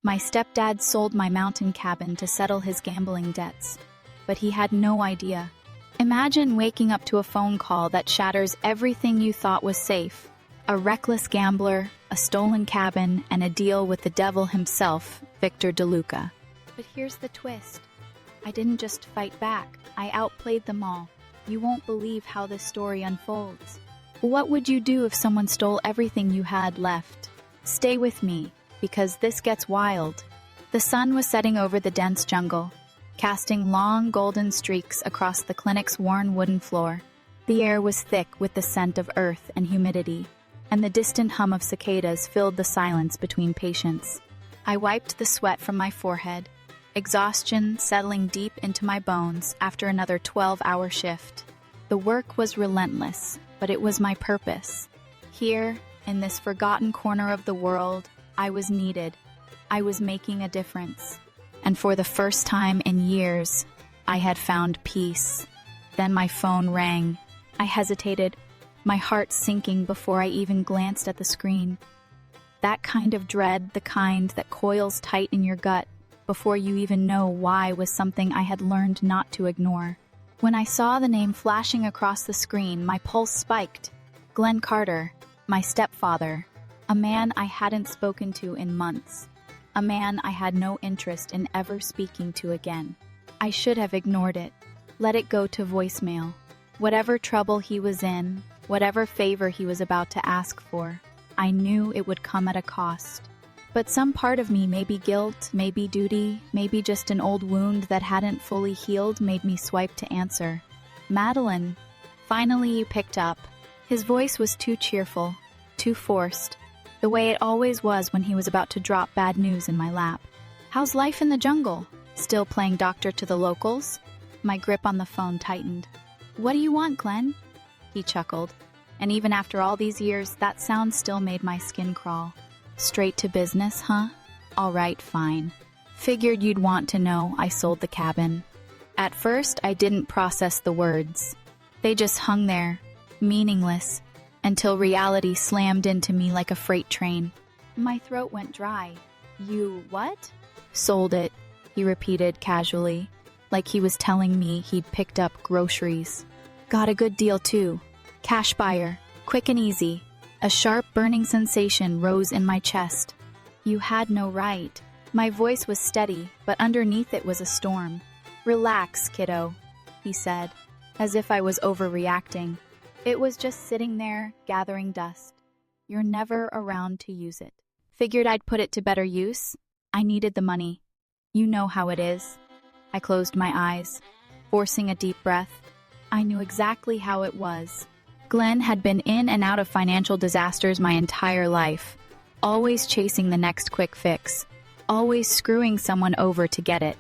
My stepdad sold my mountain cabin to settle his gambling debts, but he had no idea. Imagine waking up to a phone call that shatters everything you thought was safe. A reckless gambler, a stolen cabin, and a deal with the devil himself, Victor DeLuca. But here's the twist. I didn't just fight back, I outplayed them all. You won't believe how this story unfolds. What would you do if someone stole everything you had left? Stay with me, because this gets wild. The sun was setting over the dense jungle, casting long golden streaks across the clinic's worn wooden floor. The air was thick with the scent of earth and humidity, and the distant hum of cicadas filled the silence between patients. I wiped the sweat from my forehead, exhaustion settling deep into my bones after another 12-hour shift. The work was relentless, but it was my purpose. Here, in this forgotten corner of the world, I was needed. I was making a difference. And for the first time in years, I had found peace. Then my phone rang. I hesitated, my heart sinking before I even glanced at the screen. That kind of dread, the kind that coils tight in your gut before you even know why, was something I had learned not to ignore. When I saw the name flashing across the screen, my pulse spiked. Glenn Carter, my stepfather, a man I hadn't spoken to in months, a man I had no interest in ever speaking to again. I should have ignored it, let it go to voicemail. Whatever trouble he was in, whatever favor he was about to ask for, I knew it would come at a cost. But some part of me, maybe guilt, maybe duty, maybe just an old wound that hadn't fully healed, made me swipe to answer. Madeline. Finally he picked up. His voice was too cheerful, too forced, the way it always was when he was about to drop bad news in my lap. How's life in the jungle? Still playing doctor to the locals? My grip on the phone tightened. What do you want, Glenn? He chuckled, and even after all these years, that sound still made my skin crawl. Straight to business, huh? All right, fine. Figured you'd want to know I sold the cabin. At first, I didn't process the words. They just hung there, meaningless, until reality slammed into me like a freight train. My throat went dry. You what? Sold it, he repeated casually, like he was telling me he'd picked up groceries. Got a good deal too. Cash buyer, quick and easy. A sharp burning sensation rose in my chest. You had no right. My voice was steady, but underneath it was a storm. Relax, kiddo, he said, as if I was overreacting. It was just sitting there, gathering dust. You're never around to use it. Figured I'd put it to better use. I needed the money. You know how it is. I closed my eyes, forcing a deep breath. I knew exactly how it was. Glenn had been in and out of financial disasters my entire life, always chasing the next quick fix, always screwing someone over to get it.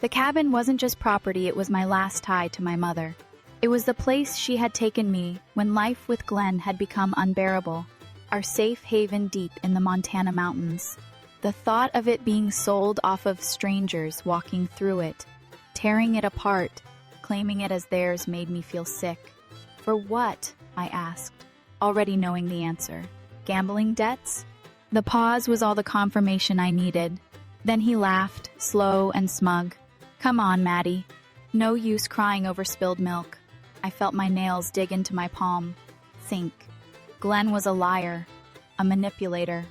The cabin wasn't just property, it was my last tie to my mother. It was the place she had taken me when life with Glenn had become unbearable, our safe haven deep in the Montana mountains. The thought of it being sold off of strangers walking through it, tearing it apart, claiming it as theirs, made me feel sick. For what? I asked, already knowing the answer. Gambling debts? The pause was all the confirmation I needed. Then he laughed, slow and smug. Come on, Maddie. No use crying over spilled milk. I felt my nails dig into my palm. Think. Glenn was a liar, a manipulator.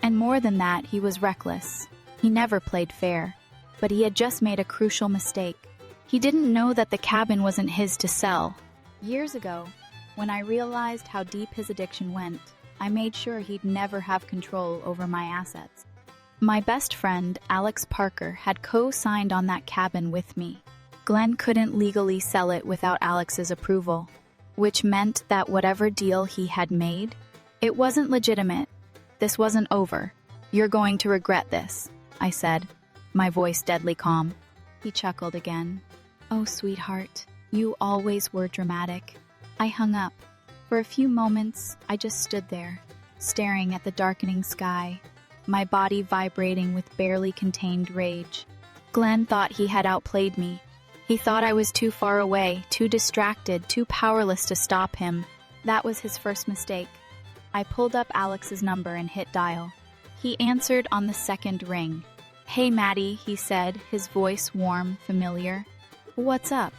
And more than that, he was reckless. He never played fair. But he had just made a crucial mistake. He didn't know that the cabin wasn't his to sell. Years ago, when I realized how deep his addiction went, I made sure he'd never have control over my assets. My best friend, Alex Parker, had co-signed on that cabin with me. Glenn couldn't legally sell it without Alex's approval, which meant that whatever deal he had made, it wasn't legitimate. This wasn't over. You're going to regret this, I said, my voice deadly calm. He chuckled again. Oh, sweetheart, you always were dramatic. I hung up. For a few moments, I just stood there, staring at the darkening sky, my body vibrating with barely contained rage. Glenn thought he had outplayed me. He thought I was too far away, too distracted, too powerless to stop him. That was his first mistake. I pulled up Alex's number and hit dial. He answered on the second ring. Hey, Maddie, he said, his voice warm, familiar. What's up?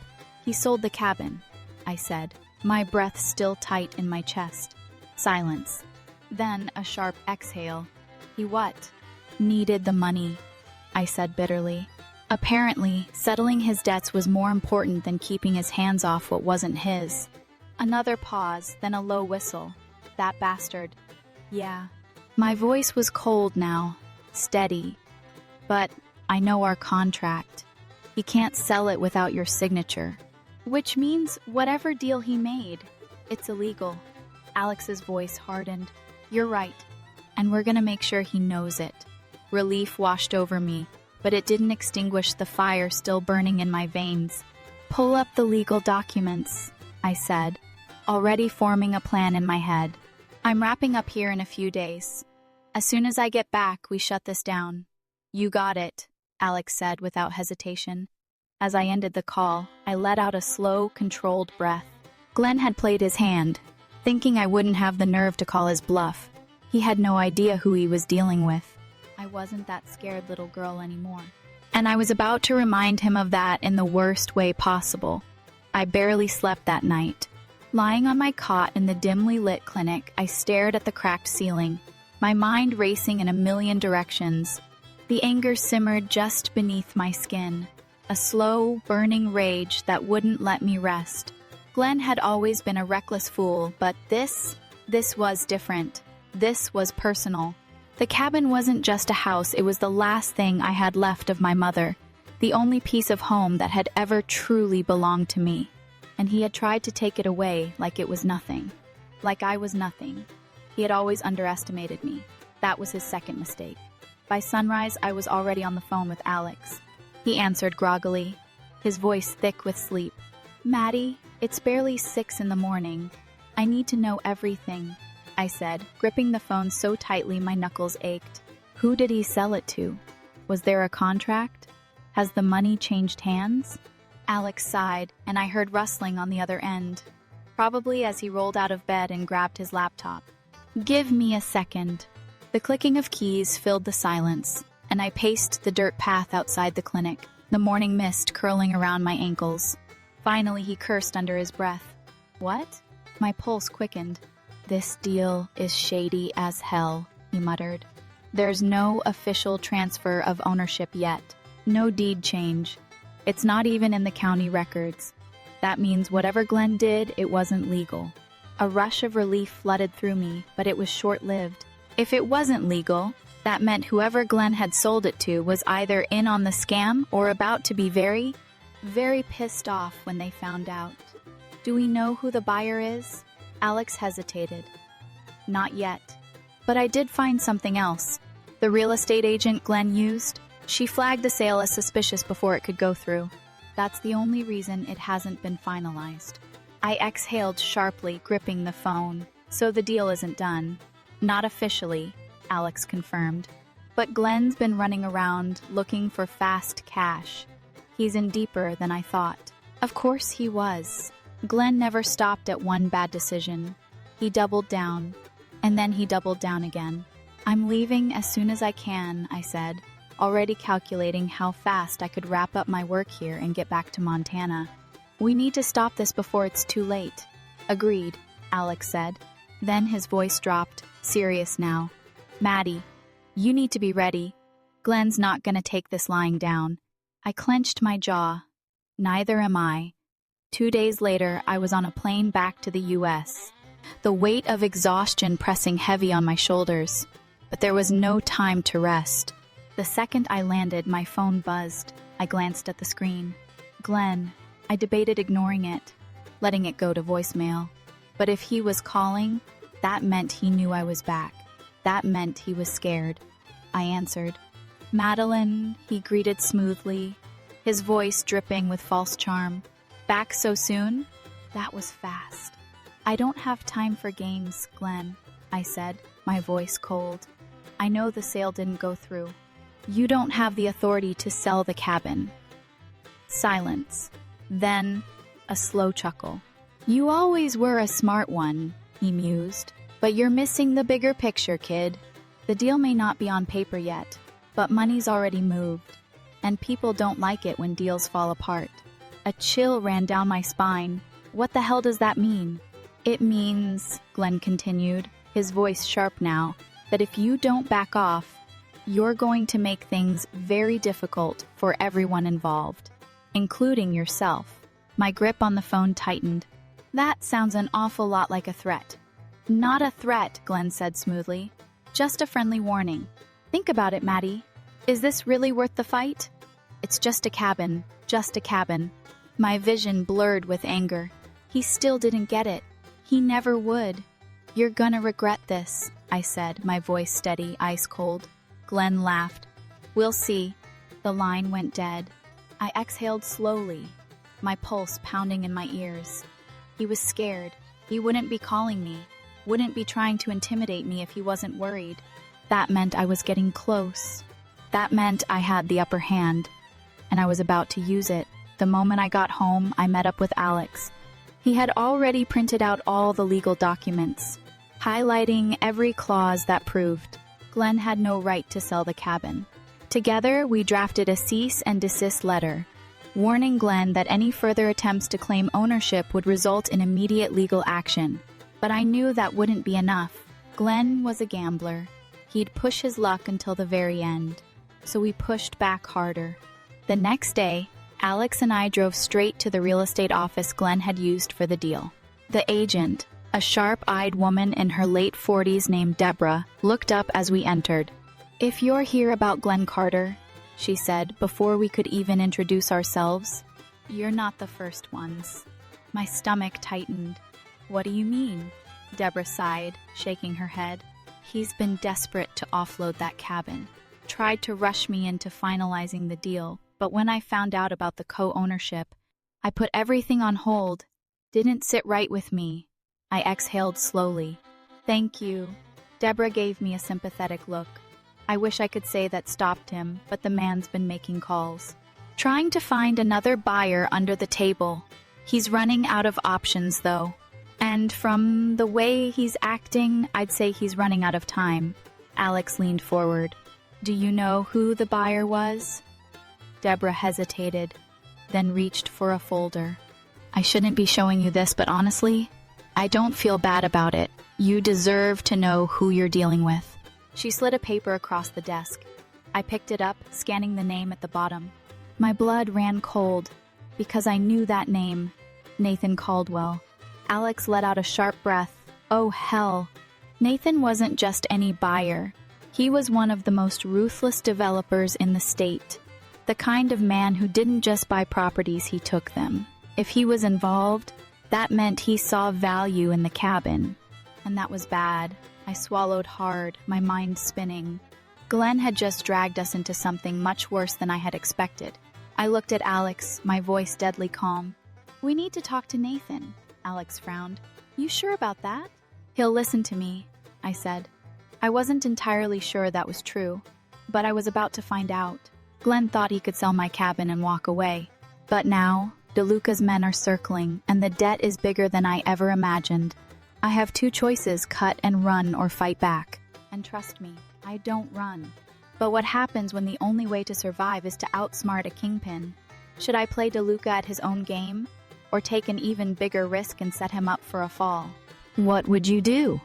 He sold the cabin, I said, my breath still tight in my chest. Silence. Then a sharp exhale. He what? Needed the money, I said bitterly. Apparently, settling his debts was more important than keeping his hands off what wasn't his. Another pause, then a low whistle. That bastard. Yeah. My voice was cold now, steady. But I know our contract. He can't sell it without your signature. Which means whatever deal he made, it's illegal. Alex's voice hardened. You're right. And we're gonna make sure he knows it. Relief washed over me, but it didn't extinguish the fire still burning in my veins. Pull up the legal documents, I said, already forming a plan in my head. I'm wrapping up here in a few days. As soon as I get back, we shut this down. You got it, Alex said without hesitation. As I ended the call, I let out a slow, controlled breath. Glenn had played his hand, thinking I wouldn't have the nerve to call his bluff. He had no idea who he was dealing with. I wasn't that scared little girl anymore. And I was about to remind him of that in the worst way possible. I barely slept that night. Lying on my cot in the dimly lit clinic, I stared at the cracked ceiling, my mind racing in a million directions. The anger simmered just beneath my skin, a slow, burning rage that wouldn't let me rest. Glenn had always been a reckless fool, but this was different. This was personal. The cabin wasn't just a house, it was the last thing I had left of my mother, the only piece of home that had ever truly belonged to me. And he had tried to take it away like it was nothing. Like I was nothing. He had always underestimated me. That was his second mistake. By sunrise, I was already on the phone with Alex. He answered groggily, his voice thick with sleep. Maddie, it's barely 6 in the morning. I need to know everything, I said, gripping the phone so tightly my knuckles ached. Who did he sell it to? Was there a contract? Has the money changed hands? Alex sighed, and I heard rustling on the other end, probably as he rolled out of bed and grabbed his laptop. Give me a second. The clicking of keys filled the silence, and I paced the dirt path outside the clinic, the morning mist curling around my ankles. Finally, he cursed under his breath. What? My pulse quickened. This deal is shady as hell, he muttered. There's no official transfer of ownership yet. No deed change. It's not even in the county records. That means whatever Glenn did, it wasn't legal. A rush of relief flooded through me, but it was short-lived. If it wasn't legal, that meant whoever Glenn had sold it to was either in on the scam or about to be very, very pissed off when they found out. Do we know who the buyer is? Alex hesitated. Not yet. But I did find something else. The real estate agent Glenn used, she flagged the sale as suspicious before it could go through. That's the only reason it hasn't been finalized. I exhaled sharply, gripping the phone. So the deal isn't done. Not officially, Alex confirmed. But Glenn's been running around looking for fast cash. He's in deeper than I thought. Of course he was. Glenn never stopped at one bad decision. He doubled down, and then he doubled down again. I'm leaving as soon as I can, I said, already calculating how fast I could wrap up my work here and get back to Montana. We need to stop this before it's too late. Agreed, Alex said. Then his voice dropped, serious now. Maddie, you need to be ready. Glenn's not gonna take this lying down. I clenched my jaw. Neither am I. 2 days later, I was on a plane back to the U.S., the weight of exhaustion pressing heavy on my shoulders. But there was no time to rest. The second I landed, my phone buzzed. I glanced at the screen. Glenn. I debated ignoring it, letting it go to voicemail. But if he was calling, that meant he knew I was back. That meant he was scared. I answered. Madeline, he greeted smoothly, his voice dripping with false charm. Back so soon? That was fast. I don't have time for games, Glenn, I said, my voice cold. I know the sale didn't go through. You don't have the authority to sell the cabin. Silence. Then, a slow chuckle. You always were a smart one, he mused. But you're missing the bigger picture, kid. The deal may not be on paper yet, But money's already moved, and people don't like it when deals fall apart. A chill ran down my spine. What the hell does that mean? It means, Glenn continued, his voice sharp now, that if you don't back off, you're going to make things very difficult for everyone involved, including yourself. My grip on the phone tightened. That sounds an awful lot like a threat. Not a threat, Glenn said smoothly. Just a friendly warning. Think about it, Maddie. Is this really worth the fight? It's just a cabin, just a cabin. My vision blurred with anger. He still didn't get it. He never would. You're gonna regret this, I said, my voice steady, ice cold. Glenn laughed. We'll see. The line went dead. I exhaled slowly, my pulse pounding in my ears. He was scared. He wouldn't be calling me, wouldn't be trying to intimidate me if he wasn't worried. That meant I was getting close. That meant I had the upper hand, and I was about to use it. The moment I got home, I met up with Alex. He had already printed out all the legal documents, highlighting every clause that proved Glenn had no right to sell the cabin. Together, we drafted a cease and desist letter, warning Glenn that any further attempts to claim ownership would result in immediate legal action. But I knew that wouldn't be enough. Glenn was a gambler. He'd push his luck until the very end. So we pushed back harder. The next day, Alex and I drove straight to the real estate office Glenn had used for the deal. The agent, a sharp-eyed woman in her late 40s named Deborah, looked up as we entered. If you're here about Glenn Carter, she said before we could even introduce ourselves, you're not the first ones. My stomach tightened. What do you mean? Deborah sighed, shaking her head. He's been desperate to offload that cabin. Tried to rush me into finalizing the deal, but when I found out about the co-ownership, I put everything on hold. Didn't sit right with me. I exhaled slowly. Thank you. Deborah gave me a sympathetic look. I wish I could say that stopped him, but the man's been making calls. Trying to find another buyer under the table. He's running out of options, though. And from the way he's acting, I'd say he's running out of time. Alex leaned forward. Do you know who the buyer was? Deborah hesitated, then reached for a folder. I shouldn't be showing you this, but honestly, I don't feel bad about it. You deserve to know who you're dealing with. She slid a paper across the desk. I picked it up, scanning the name at the bottom. My blood ran cold, because I knew that name, Nathan Caldwell. Alex let out a sharp breath. Oh, hell. Nathan wasn't just any buyer. He was one of the most ruthless developers in the state. The kind of man who didn't just buy properties, he took them. If he was involved, that meant he saw value in the cabin. And that was bad. I swallowed hard, my mind spinning. Glenn had just dragged us into something much worse than I had expected. I looked at Alex, my voice deadly calm. We need to talk to Nathan, Alex frowned. You sure about that? He'll listen to me, I said. I wasn't entirely sure that was true, but I was about to find out. Glenn thought he could sell my cabin and walk away. But now, DeLuca's men are circling, and the debt is bigger than I ever imagined. I have two choices, cut and run or fight back. And trust me, I don't run. But what happens when the only way to survive is to outsmart a kingpin? Should I play DeLuca at his own game? Or take an even bigger risk and set him up for a fall? What would you do?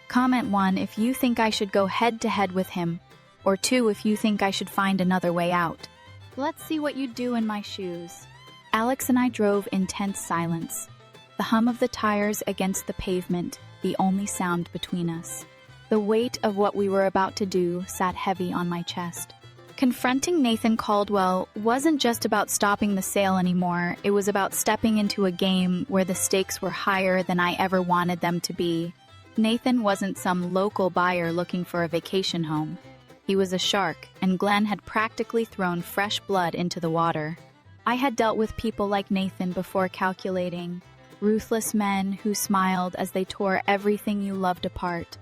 Comment 1 if you think I should go head-to-head with him, or 2 if you think I should find another way out. Let's see what you'd do in my shoes. Alex and I drove in tense silence. The hum of the tires against the pavement, the only sound between us. The weight of what we were about to do sat heavy on my chest. Confronting Nathan Caldwell wasn't just about stopping the sale anymore. It was about stepping into a game where the stakes were higher than I ever wanted them to be. Nathan wasn't some local buyer looking for a vacation home. He was a shark, and Glenn had practically thrown fresh blood into the water. I had dealt with people like Nathan before calculating. Ruthless men who smiled as they tore everything you loved apart.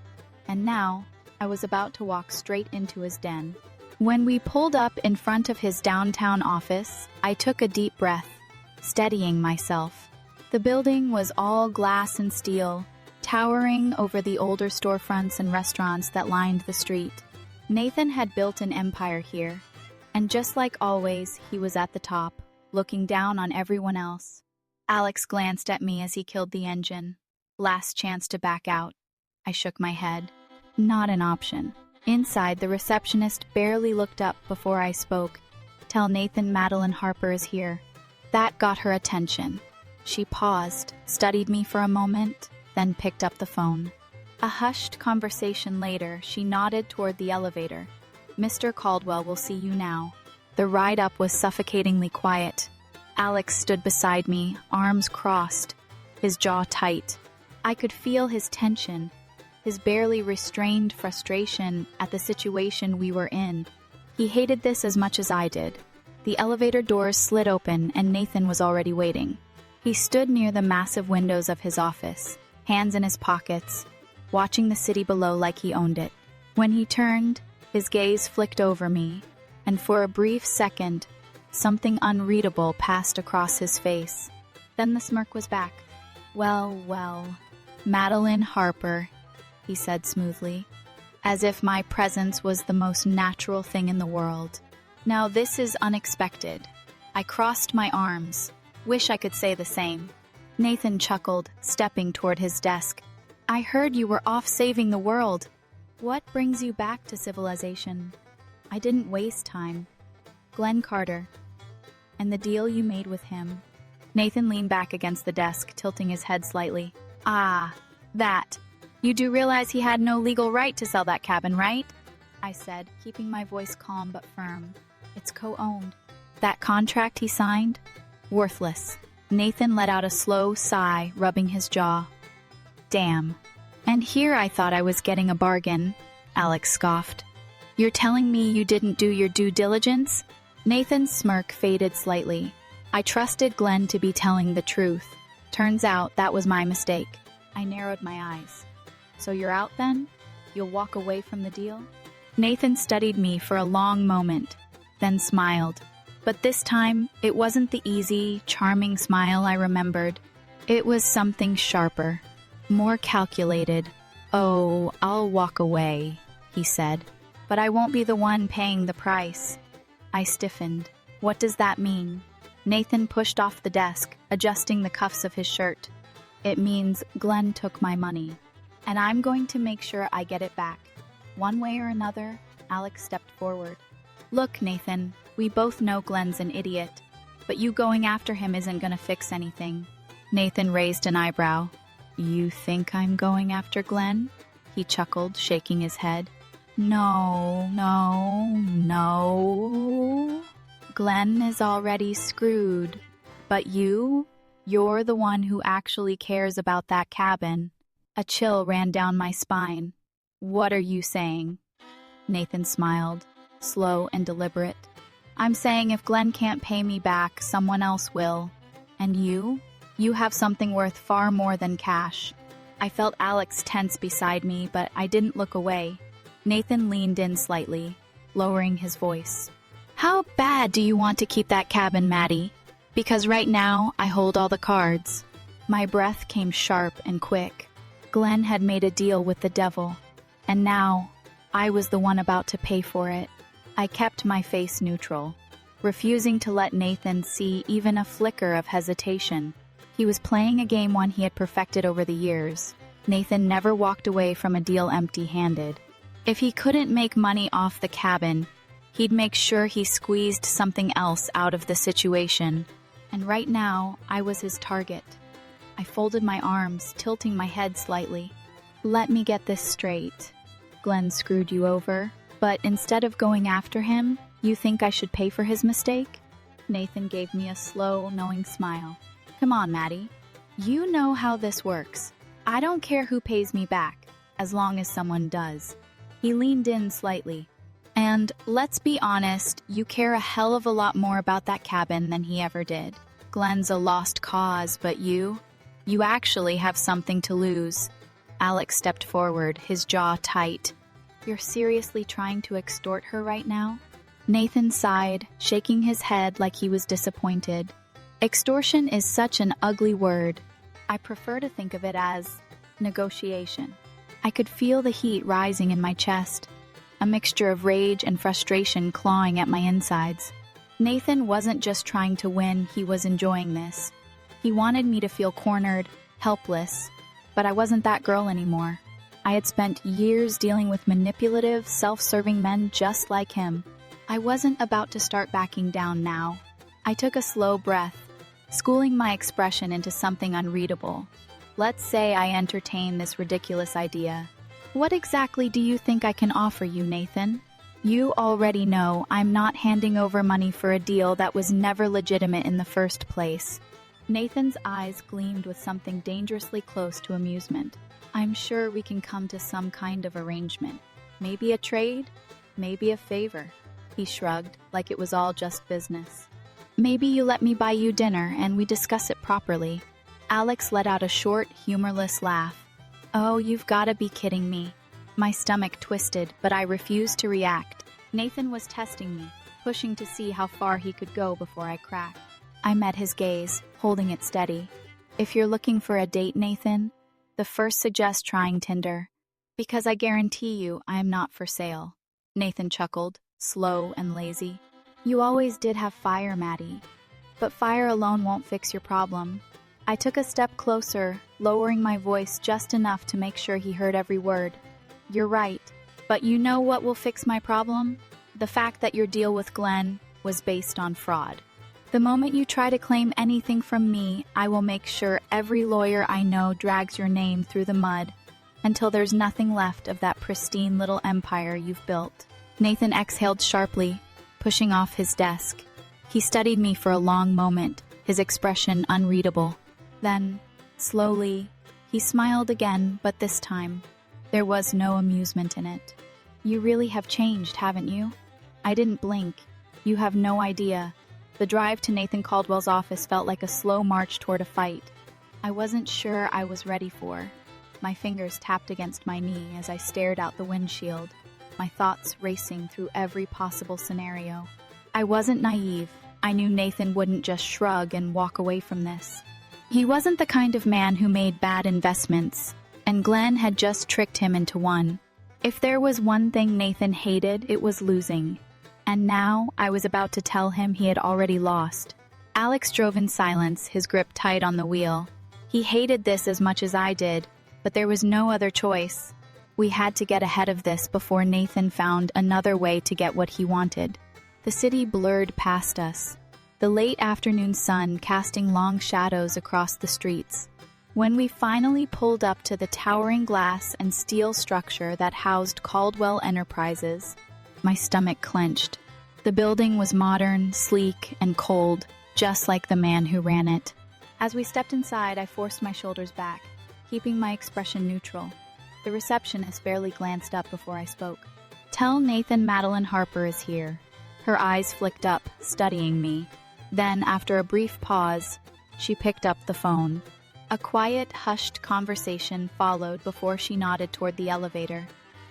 And now, I was about to walk straight into his den. When we pulled up in front of his downtown office, I took a deep breath, steadying myself. The building was all glass and steel, towering over the older storefronts and restaurants that lined the street. Nathan had built an empire here, and just like always, he was at the top, looking down on everyone else. Alex glanced at me as he killed the engine. Last chance to back out. I shook my head. Not an option. Inside, the receptionist barely looked up before I spoke. Tell Nathan Madeline Harper is here. That got her attention. She paused, studied me for a moment, then picked up the phone. A hushed conversation later, she nodded toward the elevator. Mr. Caldwell will see you now. The ride up was suffocatingly quiet. Alex stood beside me, arms crossed, his jaw tight. I could feel his tension, his barely restrained frustration at the situation we were in. He hated this as much as I did. The elevator doors slid open and Nathan was already waiting. He stood near the massive windows of his office, hands in his pockets, watching the city below like he owned it. When he turned, his gaze flicked over me, and for a brief second, something unreadable passed across his face. Then the smirk was back. Well, Madeline Harper, he said smoothly, as if my presence was the most natural thing in the world. Now this is unexpected. I crossed my arms. Wish I could say the same. Nathan chuckled, stepping toward his desk. I heard you were off saving the world. What brings you back to civilization? I didn't waste time. Glenn Carter. And the deal you made with him. Nathan leaned back against the desk, tilting his head slightly. Ah, that. You do realize he had no legal right to sell that cabin, right? I said, keeping my voice calm but firm. It's co-owned. That contract he signed? Worthless. Nathan let out a slow sigh, rubbing his jaw. Damn. And here I thought I was getting a bargain, Alex scoffed. You're telling me you didn't do your due diligence? Nathan's smirk faded slightly. I trusted Glenn to be telling the truth. Turns out that was my mistake. I narrowed my eyes. So you're out then? You'll walk away from the deal? Nathan studied me for a long moment, then smiled. But this time, it wasn't the easy, charming smile I remembered. It was something sharper, more calculated. Oh, I'll walk away, he said. But I won't be the one paying the price. I stiffened. What does that mean? Nathan pushed off the desk, adjusting the cuffs of his shirt. It means Glenn took my money, and I'm going to make sure I get it back. One way or another, Alex stepped forward. Look, Nathan, we both know Glenn's an idiot, but you going after him isn't going to fix anything. Nathan raised an eyebrow. You think I'm going after Glenn? He chuckled, shaking his head. No. Glenn is already screwed. But you're the one who actually cares about that cabin. A chill ran down my spine. What are you saying? Nathan smiled, slow and deliberate. I'm saying if Glenn can't pay me back, someone else will. And you? You have something worth far more than cash. I felt Alex tense beside me, but I didn't look away. Nathan leaned in slightly, lowering his voice. How bad do you want to keep that cabin, Maddie? Because right now, I hold all the cards. My breath came sharp and quick. Glenn had made a deal with the devil, and now I was the one about to pay for it. I kept my face neutral, refusing to let Nathan see even a flicker of hesitation. He was playing a game one he had perfected over the years. Nathan never walked away from a deal empty-handed. If he couldn't make money off the cabin, he'd make sure he squeezed something else out of the situation. And right now, I was his target. I folded my arms, tilting my head slightly. Let me get this straight. Glenn screwed you over, but instead of going after him, you think I should pay for his mistake? Nathan gave me a slow, knowing smile. Come on, Maddie. You know how this works. I don't care who pays me back, as long as someone does. He leaned in slightly. And let's be honest, you care a hell of a lot more about that cabin than he ever did. Glenn's a lost cause, but you actually have something to lose. Alex stepped forward, his jaw tight. You're seriously trying to extort her right now? Nathan sighed, shaking his head like he was disappointed. Extortion is such an ugly word. I prefer to think of it as negotiation. I could feel the heat rising in my chest. a mixture of rage and frustration clawing at my insides. Nathan wasn't just trying to win, he was enjoying this. He wanted me to feel cornered, helpless, but I wasn't that girl anymore. I had spent years dealing with manipulative, self-serving men just like him. I wasn't about to start backing down now. I took a slow breath, schooling my expression into something unreadable. Let's say I entertain this ridiculous idea. What exactly do you think I can offer you, Nathan? You already know I'm not handing over money for a deal that was never legitimate in the first place. Nathan's eyes gleamed with something dangerously close to amusement. I'm sure we can come to some kind of arrangement. Maybe a trade, maybe a favor. He shrugged, like it was all just business. Maybe you let me buy you dinner and we discuss it properly. Alex let out a short, humorless laugh. Oh, you've gotta be kidding me. My stomach twisted, but I refused to react. Nathan was testing me, pushing to see how far he could go before I cracked. I met his gaze, holding it steady. If you're looking for a date, Nathan, the first suggest trying Tinder, because I guarantee you I am not for sale. Nathan chuckled, slow and lazy. You always did have fire, Maddie, but fire alone won't fix your problem. I took a step closer, lowering my voice just enough to make sure he heard every word. You're right, but you know what will fix my problem? The fact that your deal with Glenn was based on fraud. The moment you try to claim anything from me, I will make sure every lawyer I know drags your name through the mud until there's nothing left of that pristine little empire you've built. Nathan exhaled sharply, pushing off his desk. He studied me for a long moment, his expression unreadable. Then, slowly, he smiled again, but this time, there was no amusement in it. You really have changed, haven't you? I didn't blink. You have no idea. The drive to Nathan Caldwell's office felt like a slow march toward a fight. I wasn't sure I was ready for. My fingers tapped against my knee as I stared out the windshield, my thoughts racing through every possible scenario. I wasn't naive. I knew Nathan wouldn't just shrug and walk away from this. He wasn't the kind of man who made bad investments, and Glenn had just tricked him into one. If there was one thing Nathan hated, it was losing. And now I was about to tell him he had already lost. Alex drove in silence, his grip tight on the wheel. He hated this as much as I did, but there was no other choice. We had to get ahead of this before Nathan found another way to get what he wanted. The city blurred past us, the late afternoon sun casting long shadows across the streets. When we finally pulled up to the towering glass and steel structure that housed Caldwell Enterprises, my stomach clenched. The building was modern, sleek, and cold, just like the man who ran it. As we stepped inside, I forced my shoulders back, keeping my expression neutral. The receptionist barely glanced up before I spoke. Tell Nathan Madeline Harper is here. Her eyes flicked up, studying me. Then, after a brief pause, she picked up the phone. A quiet, hushed conversation followed before she nodded toward the elevator.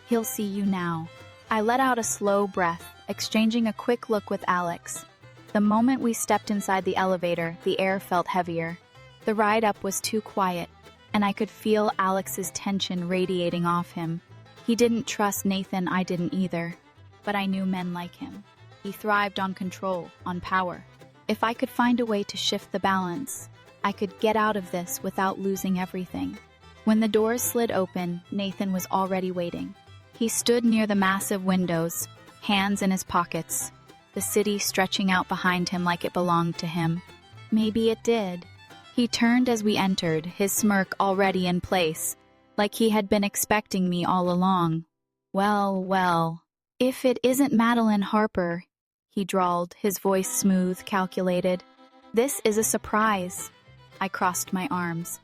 He'll see you now. I let out a slow breath, exchanging a quick look with Alex. The moment we stepped inside the elevator, the air felt heavier. The ride up was too quiet, and I could feel Alex's tension radiating off him. He didn't trust Nathan, I didn't either. But I knew men like him. He thrived on control, on power. If I could find a way to shift the balance, I could get out of this without losing everything. When the doors slid open, Nathan was already waiting. He stood near the massive windows, hands in his pockets, the city stretching out behind him like it belonged to him. Maybe it did. He turned as we entered, his smirk already in place, like he had been expecting me all along. Well, well, if it isn't Madeline Harper, he drawled, his voice smooth, calculated. This is a surprise. I crossed my arms.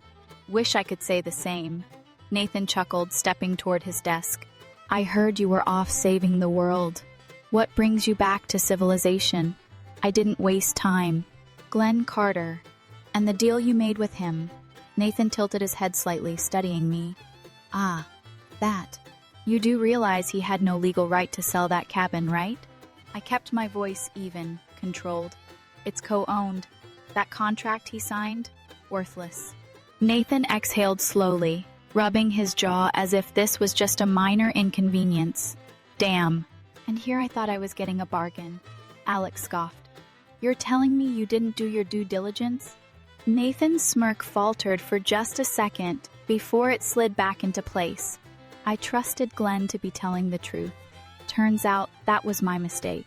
Wish I could say the same. Nathan chuckled, stepping toward his desk. I heard you were off saving the world. What brings you back to civilization? I didn't waste time. Glenn Carter. And the deal you made with him. Nathan tilted his head slightly, studying me. Ah, that. You do realize he had no legal right to sell that cabin, right? I kept my voice even, controlled. It's co-owned. That contract he signed? Worthless. Nathan exhaled slowly, rubbing his jaw as if this was just a minor inconvenience. Damn. And here I thought I was getting a bargain. Alex scoffed. You're telling me you didn't do your due diligence? Nathan's smirk faltered for just a second before it slid back into place. I trusted Glenn to be telling the truth. Turns out that was my mistake.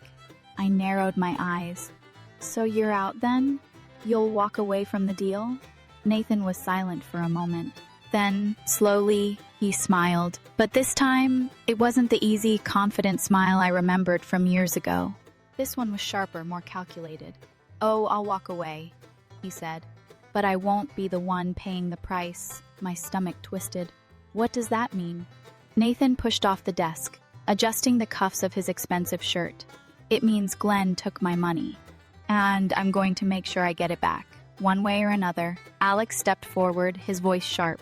I narrowed my eyes. So you're out then? You'll walk away from the deal? Nathan was silent for a moment. Then, slowly, he smiled. But this time, it wasn't the easy, confident smile I remembered from years ago. This one was sharper, more calculated. Oh, I'll walk away, he said. But I won't be the one paying the price. My stomach twisted. What does that mean? Nathan pushed off the desk, adjusting the cuffs of his expensive shirt. It means Glenn took my money. And I'm going to make sure I get it back. One way or another. Alex stepped forward, his voice sharp.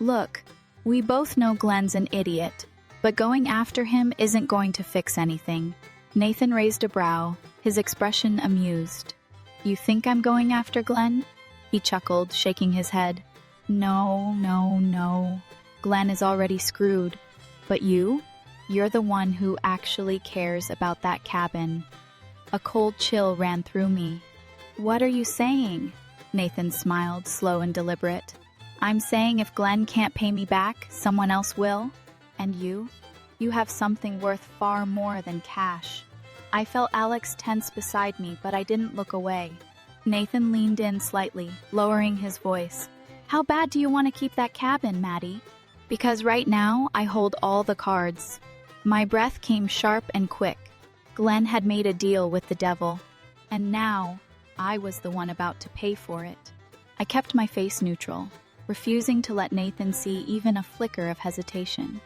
Look, we both know Glenn's an idiot, but going after him isn't going to fix anything. Nathan raised a brow, his expression amused. You think I'm going after Glenn? He chuckled, shaking his head. No. Glenn is already screwed. But you? You're the one who actually cares about that cabin. A cold chill ran through me. What are you saying? Nathan smiled, slow and deliberate. I'm saying if Glenn can't pay me back, someone else will. And you? You have something worth far more than cash. I felt Alex tense beside me, but I didn't look away. Nathan leaned in slightly, lowering his voice. How bad do you want to keep that cabin, Maddie? Because right now, I hold all the cards. My breath came sharp and quick. Glenn had made a deal with the devil, and now I was the one about to pay for it. I kept my face neutral, refusing to let Nathan see even a flicker of hesitation.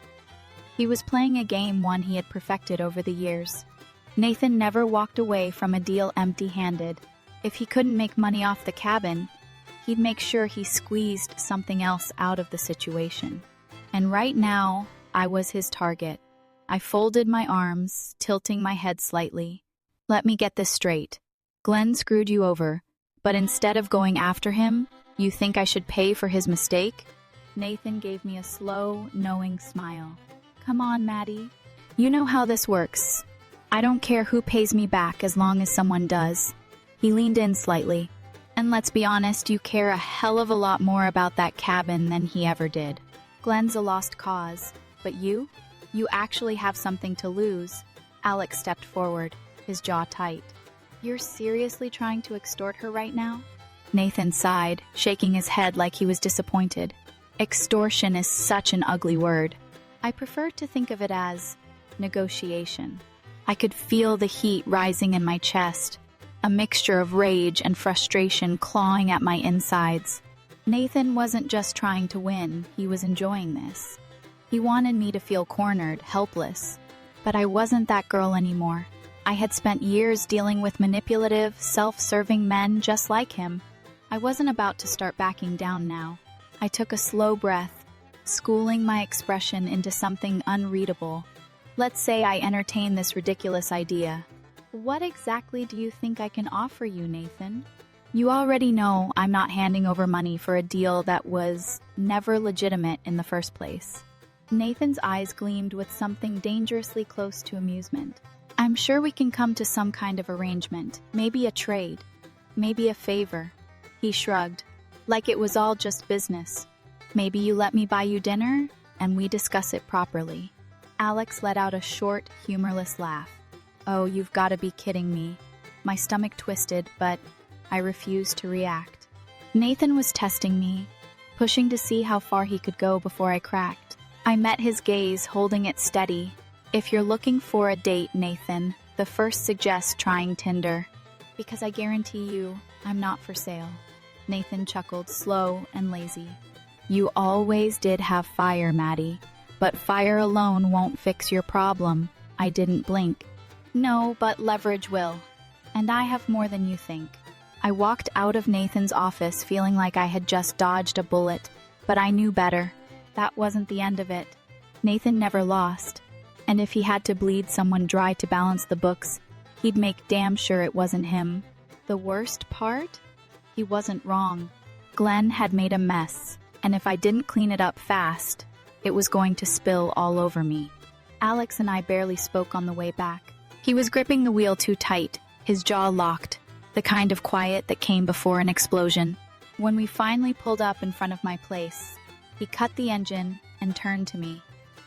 He was playing a game one he had perfected over the years. Nathan never walked away from a deal empty-handed. If he couldn't make money off the cabin, he'd make sure he squeezed something else out of the situation. And right now, I was his target. I folded my arms, tilting my head slightly. Let me get this straight. Glenn screwed you over, but instead of going after him, you think I should pay for his mistake? Nathan gave me a slow, knowing smile. Come on, Maddie. You know how this works. I don't care who pays me back as long as someone does. He leaned in slightly. And let's be honest, you care a hell of a lot more about that cabin than he ever did. Glenn's a lost cause, but you? You actually have something to lose. Alex stepped forward, his jaw tight. You're seriously trying to extort her right now? Nathan sighed, shaking his head like he was disappointed. Extortion is such an ugly word. I prefer to think of it as negotiation. I could feel the heat rising in my chest, a mixture of rage and frustration clawing at my insides. Nathan wasn't just trying to win, he was enjoying this. He wanted me to feel cornered, helpless. But I wasn't that girl anymore. I had spent years dealing with manipulative, self-serving men just like him. I wasn't about to start backing down now. I took a slow breath, schooling my expression into something unreadable. Let's say I entertain this ridiculous idea. What exactly do you think I can offer you, Nathan? You already know I'm not handing over money for a deal that was never legitimate in the first place. Nathan's eyes gleamed with something dangerously close to amusement. I'm sure we can come to some kind of arrangement, maybe a trade, maybe a favor. He shrugged, like it was all just business. Maybe you let me buy you dinner, and we discuss it properly. Alex let out a short, humorless laugh. Oh, you've got to be kidding me. My stomach twisted, but I refused to react. Nathan was testing me, pushing to see how far he could go before I cracked. I met his gaze, holding it steady. If you're looking for a date, Nathan, the first suggest trying Tinder. Because I guarantee you, I'm not for sale. Nathan chuckled, slow and lazy. You always did have fire, Maddie. But fire alone won't fix your problem. I didn't blink. No, but leverage will. And I have more than you think. I walked out of Nathan's office feeling like I had just dodged a bullet, but I knew better. That wasn't the end of it. Nathan never lost. And if he had to bleed someone dry to balance the books, he'd make damn sure it wasn't him. The worst part? He wasn't wrong. Glenn had made a mess, and if I didn't clean it up fast, it was going to spill all over me. Alex and I barely spoke on the way back. He was gripping the wheel too tight, his jaw locked, the kind of quiet that came before an explosion. When we finally pulled up in front of my place, he cut the engine and turned to me,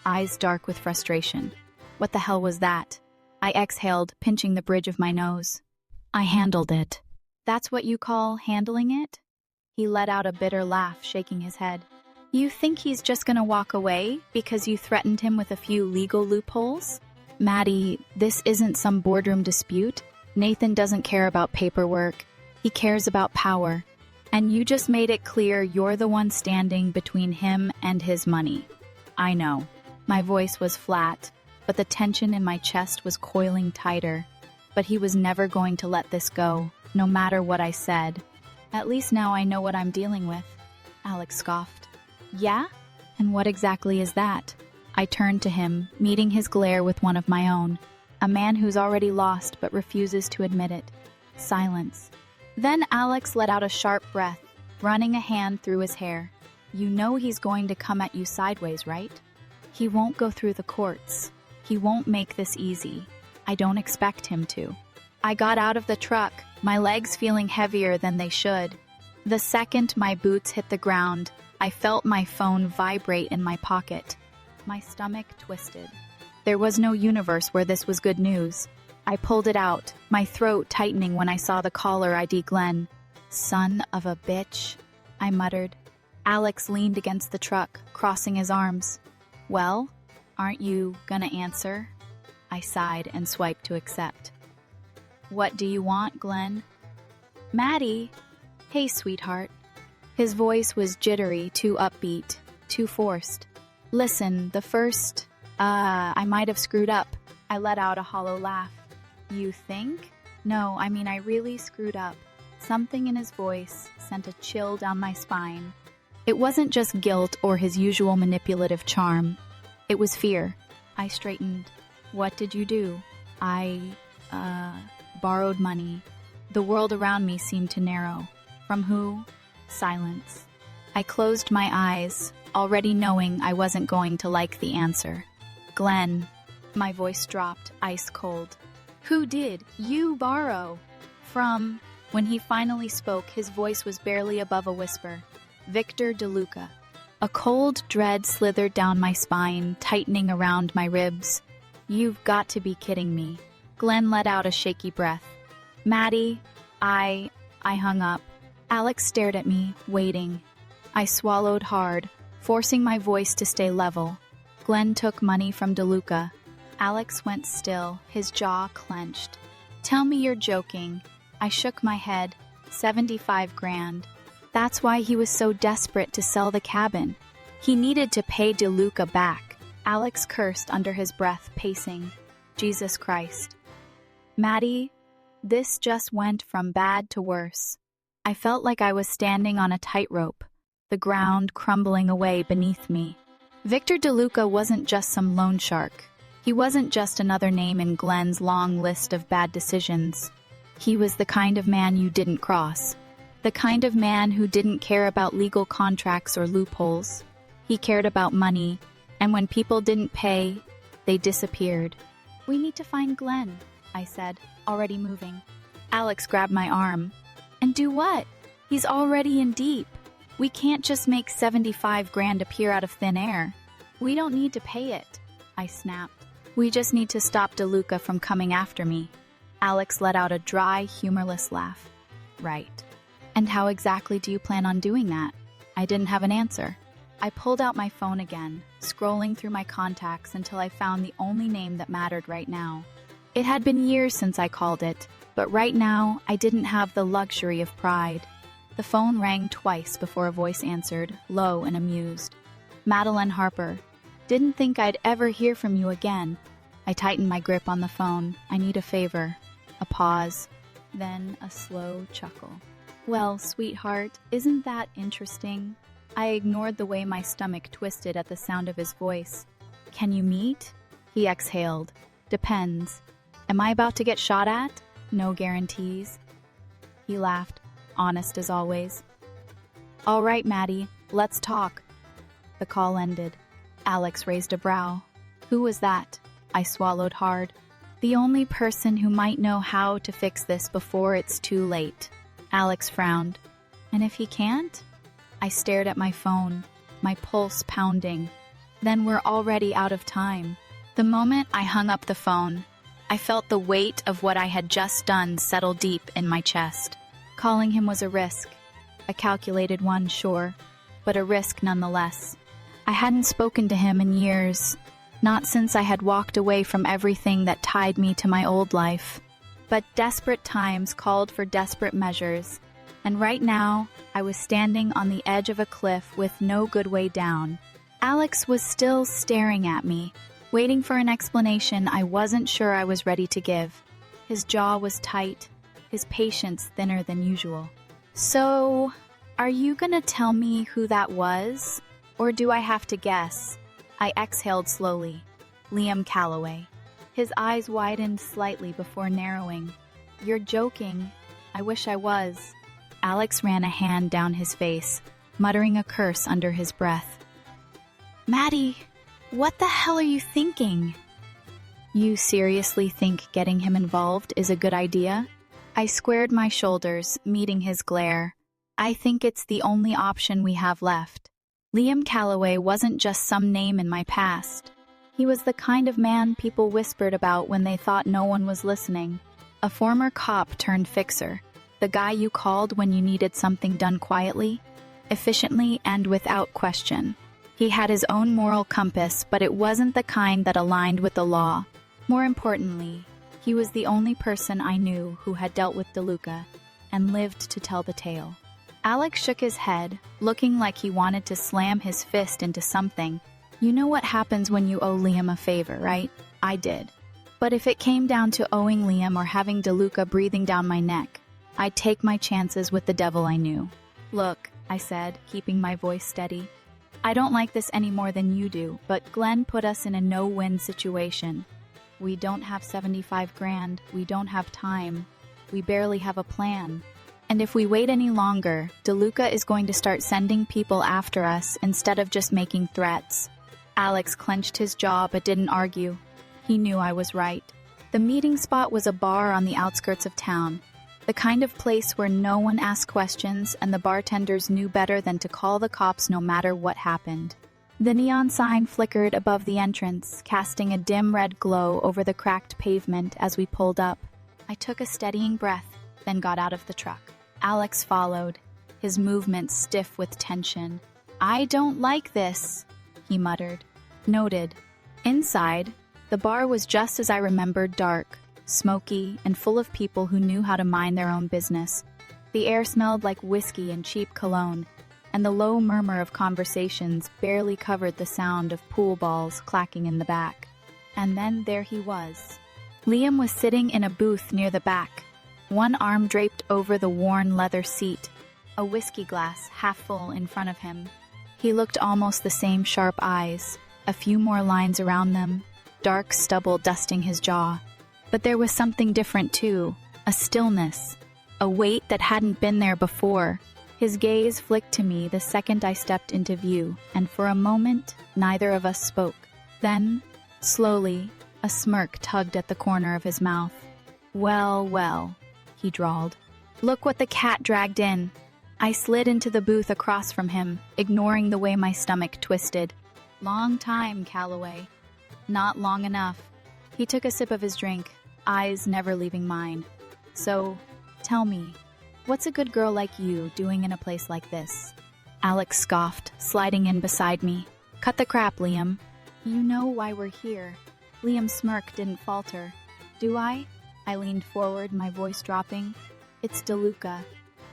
eyes dark with frustration. What the hell was that? I exhaled, pinching the bridge of my nose. I handled it. That's what you call handling it? He let out a bitter laugh, shaking his head. You think he's just gonna walk away because you threatened him with a few legal loopholes? Maddie, this isn't some boardroom dispute. Nathan doesn't care about paperwork. He cares about power. And you just made it clear you're the one standing between him and his money. I know. My voice was flat, but the tension in my chest was coiling tighter. But he was never going to let this go, no matter what I said. At least now I know what I'm dealing with. Alex scoffed. Yeah? And what exactly is that? I turned to him, meeting his glare with one of my own. A man who's already lost but refuses to admit it. Silence. Then Alex let out a sharp breath, running a hand through his hair. You know he's going to come at you sideways, right? He won't go through the courts. He won't make this easy. I don't expect him to. I got out of the truck, my legs feeling heavier than they should. The second my boots hit the ground, I felt my phone vibrate in my pocket. My stomach twisted. There was no universe where this was good news. I pulled it out, my throat tightening when I saw the caller ID Glenn. Son of a bitch, I muttered. Alex leaned against the truck, crossing his arms. Well, aren't you gonna answer? I sighed and swiped to accept. What do you want, Glenn? Maddie. Hey, sweetheart. His voice was jittery, too upbeat, too forced. Listen, I might have screwed up. I let out a hollow laugh. You think? No, I really screwed up. Something in his voice sent a chill down my spine. It wasn't just guilt or his usual manipulative charm. It was fear. I straightened. What did you do? I borrowed money. The world around me seemed to narrow. From who? Silence. I closed my eyes, already knowing I wasn't going to like the answer. Glenn. My voice dropped, ice cold. Who did you borrow? From. When he finally spoke, his voice was barely above a whisper. Victor DeLuca. A cold dread slithered down my spine, tightening around my ribs. You've got to be kidding me. Glenn let out a shaky breath. Maddie, I hung up. Alex stared at me, waiting. I swallowed hard, forcing my voice to stay level. Glenn took money from DeLuca. Alex went still, his jaw clenched. Tell me you're joking. I shook my head. 75 grand. That's why he was so desperate to sell the cabin. He needed to pay DeLuca back. Alex cursed under his breath, pacing. Jesus Christ. Maddie, this just went from bad to worse. I felt like I was standing on a tightrope, the ground crumbling away beneath me. Victor DeLuca wasn't just some loan shark. He wasn't just another name in Glenn's long list of bad decisions. He was the kind of man you didn't cross. The kind of man who didn't care about legal contracts or loopholes. He cared about money, and when people didn't pay, they disappeared. We need to find Glenn, I said, already moving. Alex grabbed my arm. And do what? He's already in deep. We can't just make 75 grand appear out of thin air. We don't need to pay it, I snapped. We just need to stop DeLuca from coming after me. Alex let out a dry, humorless laugh. Right. And how exactly do you plan on doing that? I didn't have an answer. I pulled out my phone again, scrolling through my contacts until I found the only name that mattered right now. It had been years since I called it, but right now I didn't have the luxury of pride. The phone rang twice before a voice answered, low and amused. Madeline Harper. Didn't think I'd ever hear from you again. I tightened my grip on the phone. I need a favor. A pause, then a slow chuckle. Well, sweetheart, isn't that interesting? I ignored the way my stomach twisted at the sound of his voice. Can you meet? He exhaled. Depends. Am I about to get shot at? No guarantees. He laughed, honest as always. All right, Maddie, let's talk. The call ended. Alex raised a brow. Who was that? I swallowed hard. The only person who might know how to fix this before it's too late. Alex frowned. And if he can't? I stared at my phone, my pulse pounding. Then we're already out of time. The moment I hung up the phone, I felt the weight of what I had just done settle deep in my chest. Calling him was a risk. A calculated one, sure, but a risk nonetheless. I hadn't spoken to him in years, not since I had walked away from everything that tied me to my old life. But desperate times called for desperate measures, and right now, I was standing on the edge of a cliff with no good way down. Alex was still staring at me, waiting for an explanation I wasn't sure I was ready to give. His jaw was tight, his patience thinner than usual. So, are you gonna tell me who that was? Or do I have to guess? I exhaled slowly. Liam Calloway. His eyes widened slightly before narrowing. You're joking. I wish I was. Alex ran a hand down his face, muttering a curse under his breath. Maddie, what the hell are you thinking? You seriously think getting him involved is a good idea? I squared my shoulders, meeting his glare. I think it's the only option we have left. Liam Calloway wasn't just some name in my past. He was the kind of man people whispered about when they thought no one was listening. A former cop turned fixer. The guy you called when you needed something done quietly, efficiently, and without question. He had his own moral compass, but it wasn't the kind that aligned with the law. More importantly, he was the only person I knew who had dealt with DeLuca and lived to tell the tale. Alex shook his head, looking like he wanted to slam his fist into something. You know what happens when you owe Liam a favor, right? I did. But if it came down to owing Liam or having DeLuca breathing down my neck, I'd take my chances with the devil I knew. Look, I said, keeping my voice steady. I don't like this any more than you do, but Glenn put us in a no-win situation. We don't have 75 grand, we don't have time, we barely have a plan. And if we wait any longer, DeLuca is going to start sending people after us instead of just making threats. Alex clenched his jaw but didn't argue. He knew I was right. The meeting spot was a bar on the outskirts of town. The kind of place where no one asked questions and the bartenders knew better than to call the cops no matter what happened. The neon sign flickered above the entrance, casting a dim red glow over the cracked pavement as we pulled up. I took a steadying breath, then got out of the truck. Alex followed, his movements stiff with tension. I don't like this, he muttered. Noted. Inside, the bar was just as I remembered, dark, smoky, and full of people who knew how to mind their own business. The air smelled like whiskey and cheap cologne, and the low murmur of conversations barely covered the sound of pool balls clacking in the back. And then there he was. Liam was sitting in a booth near the back, one arm draped over the worn leather seat, a whiskey glass half full in front of him. He looked almost the same sharp eyes, a few more lines around them, dark stubble dusting his jaw. But there was something different too, a stillness, a weight that hadn't been there before. His gaze flicked to me the second I stepped into view, and for a moment, neither of us spoke. Then, slowly, a smirk tugged at the corner of his mouth. Well, well, he drawled. Look what the cat dragged in. I slid into the booth across from him, ignoring the way my stomach twisted. Long time, Calloway. Not long enough. He took a sip of his drink, eyes never leaving mine. So, tell me, what's a good girl like you doing in a place like this? Alex scoffed, sliding in beside me. Cut the crap, Liam. You know why we're here. Liam's smirk didn't falter. Do I? I leaned forward, my voice dropping. It's DeLuca.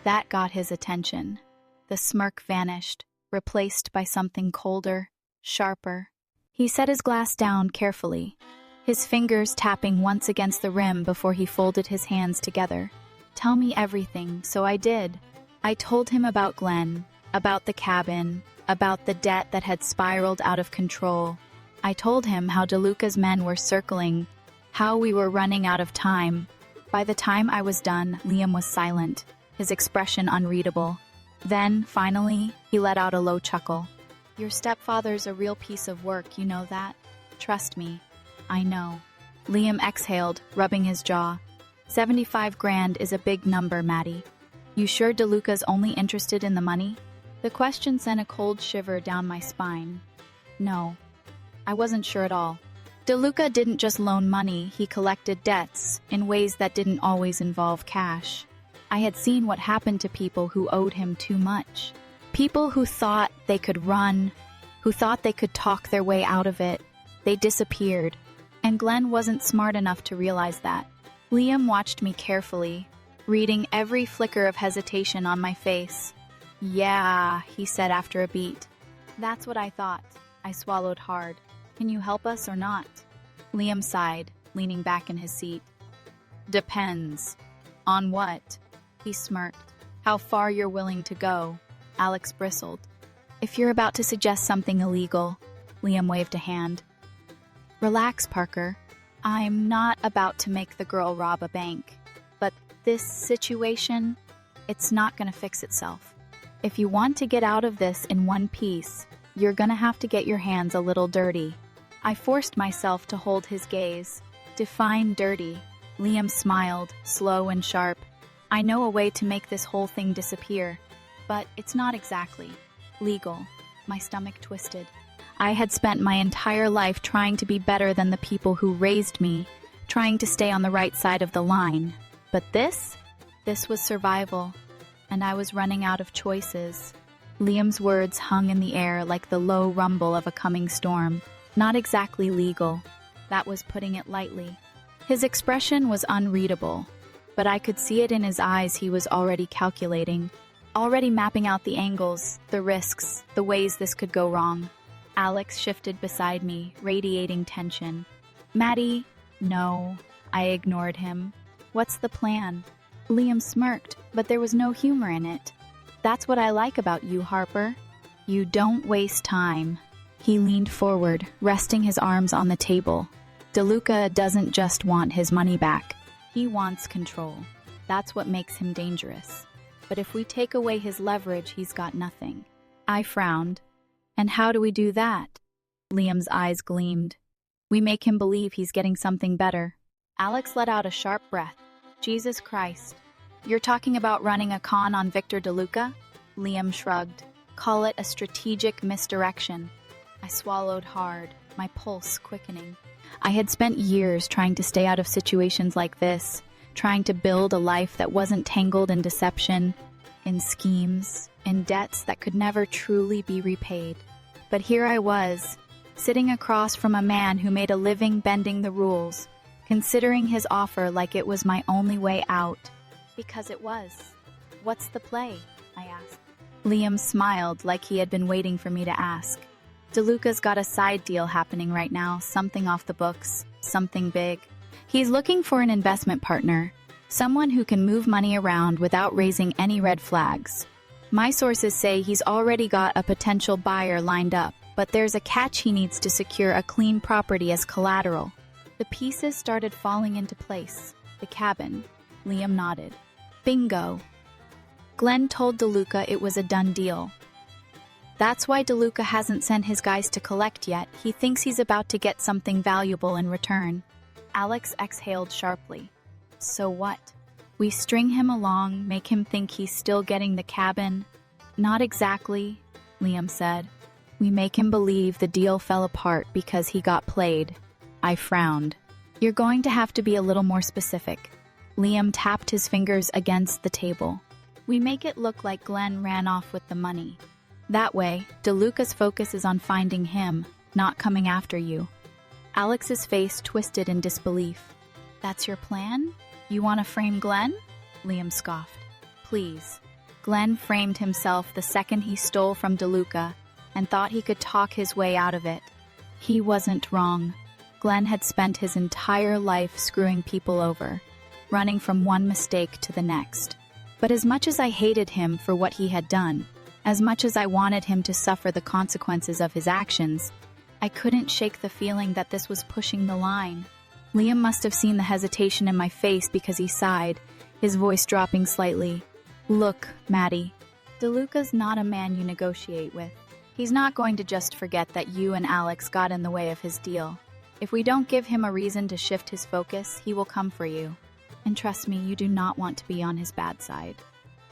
That got his attention. The smirk vanished, replaced by something colder, sharper. He set his glass down carefully, his fingers tapping once against the rim before he folded his hands together. Tell me everything, so I did. I told him about Glenn, about the cabin, about the debt that had spiraled out of control. I told him how DeLuca's men were circling, how we were running out of time. By the time I was done, Liam was silent, his expression unreadable. Then, finally, he let out a low chuckle. Your stepfather's a real piece of work, you know that? Trust me. I know. Liam exhaled, rubbing his jaw. 75 grand is a big number, Maddie. You sure DeLuca's only interested in the money? The question sent a cold shiver down my spine. No, I wasn't sure at all. DeLuca didn't just loan money, he collected debts in ways that didn't always involve cash. I had seen what happened to people who owed him too much. People who thought they could run, who thought they could talk their way out of it. They disappeared, and Glenn wasn't smart enough to realize that. Liam watched me carefully, reading every flicker of hesitation on my face. Yeah, he said after a beat. That's what I thought. I swallowed hard. Can you help us or not? Liam sighed, leaning back in his seat. Depends. On what? He smirked. How far you're willing to go? Alex bristled. If you're about to suggest something illegal, Liam waved a hand. Relax, Parker. I'm not about to make the girl rob a bank. But this situation, it's not going to fix itself. If you want to get out of this in one piece, you're going to have to get your hands a little dirty. I forced myself to hold his gaze. Define dirty. Liam smiled, slow and sharp. I know a way to make this whole thing disappear, but it's not exactly legal. My stomach twisted. I had spent my entire life trying to be better than the people who raised me, trying to stay on the right side of the line. But this was survival, and I was running out of choices. Liam's words hung in the air like the low rumble of a coming storm. Not exactly legal. That was putting it lightly. His expression was unreadable, but I could see it in his eyes. He was already calculating, already mapping out the angles, the risks, the ways this could go wrong. Alex shifted beside me, radiating tension. Maddie, no. I ignored him. What's the plan? Liam smirked, but there was no humor in it. That's what I like about you, Harper. You don't waste time. He leaned forward, resting his arms on the table. DeLuca doesn't just want his money back. He wants control. That's what makes him dangerous. But if we take away his leverage, he's got nothing. I frowned. And how do we do that? Liam's eyes gleamed. We make him believe he's getting something better. Alex let out a sharp breath. Jesus Christ. You're talking about running a con on Victor DeLuca? Liam shrugged. Call it a strategic misdirection. I swallowed hard, my pulse quickening. I had spent years trying to stay out of situations like this, trying to build a life that wasn't tangled in deception, in schemes, in debts that could never truly be repaid. But here I was, sitting across from a man who made a living bending the rules, considering his offer like it was my only way out. Because it was. What's the play? I asked. Liam smiled like he had been waiting for me to ask. DeLuca's got a side deal happening right now, something off the books, something big. He's looking for an investment partner, someone who can move money around without raising any red flags. My sources say he's already got a potential buyer lined up, but there's a catch. He needs to secure a clean property as collateral. The pieces started falling into place. The cabin. Liam nodded. Bingo. Glenn told DeLuca it was a done deal. That's why DeLuca hasn't sent his guys to collect yet. He thinks he's about to get something valuable in return. Alex exhaled sharply. So what? We string him along, make him think he's still getting the cabin? Not exactly, Liam said. We make him believe the deal fell apart because he got played. I frowned. You're going to have to be a little more specific. Liam tapped his fingers against the table. We make it look like Glenn ran off with the money. That way, DeLuca's focus is on finding him, not coming after you. Alex's face twisted in disbelief. That's your plan? You want to frame Glenn? Liam scoffed. Please. Glenn framed himself the second he stole from DeLuca and thought he could talk his way out of it. He wasn't wrong. Glenn had spent his entire life screwing people over, running from one mistake to the next. But as much as I hated him for what he had done, as much as I wanted him to suffer the consequences of his actions, I couldn't shake the feeling that this was pushing the line. Liam must have seen the hesitation in my face because he sighed, his voice dropping slightly. Look, Maddie, DeLuca's not a man you negotiate with. He's not going to just forget that you and Alex got in the way of his deal. If we don't give him a reason to shift his focus, he will come for you. And trust me, you do not want to be on his bad side.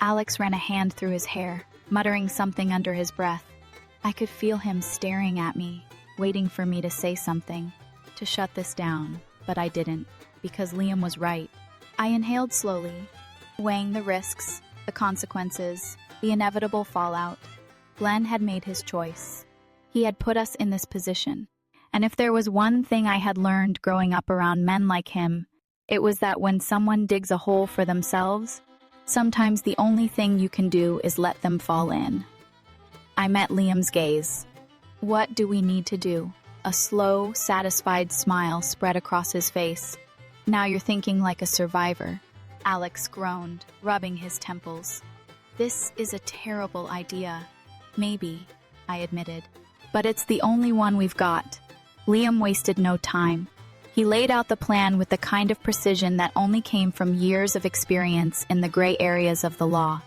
Alex ran a hand through his hair, muttering something under his breath. I could feel him staring at me, waiting for me to say something, to shut this down, but I didn't, because Liam was right. I inhaled slowly, weighing the risks, the consequences, the inevitable fallout. Glenn had made his choice. He had put us in this position, and if there was one thing I had learned growing up around men like him, it was that when someone digs a hole for themselves, sometimes the only thing you can do is let them fall in. I met Liam's gaze. What do we need to do? A slow, satisfied smile spread across his face. Now you're thinking like a survivor. Alex groaned, rubbing his temples. This is a terrible idea. Maybe, I admitted. But it's the only one we've got. Liam wasted no time. He laid out the plan with the kind of precision that only came from years of experience in the gray areas of the law.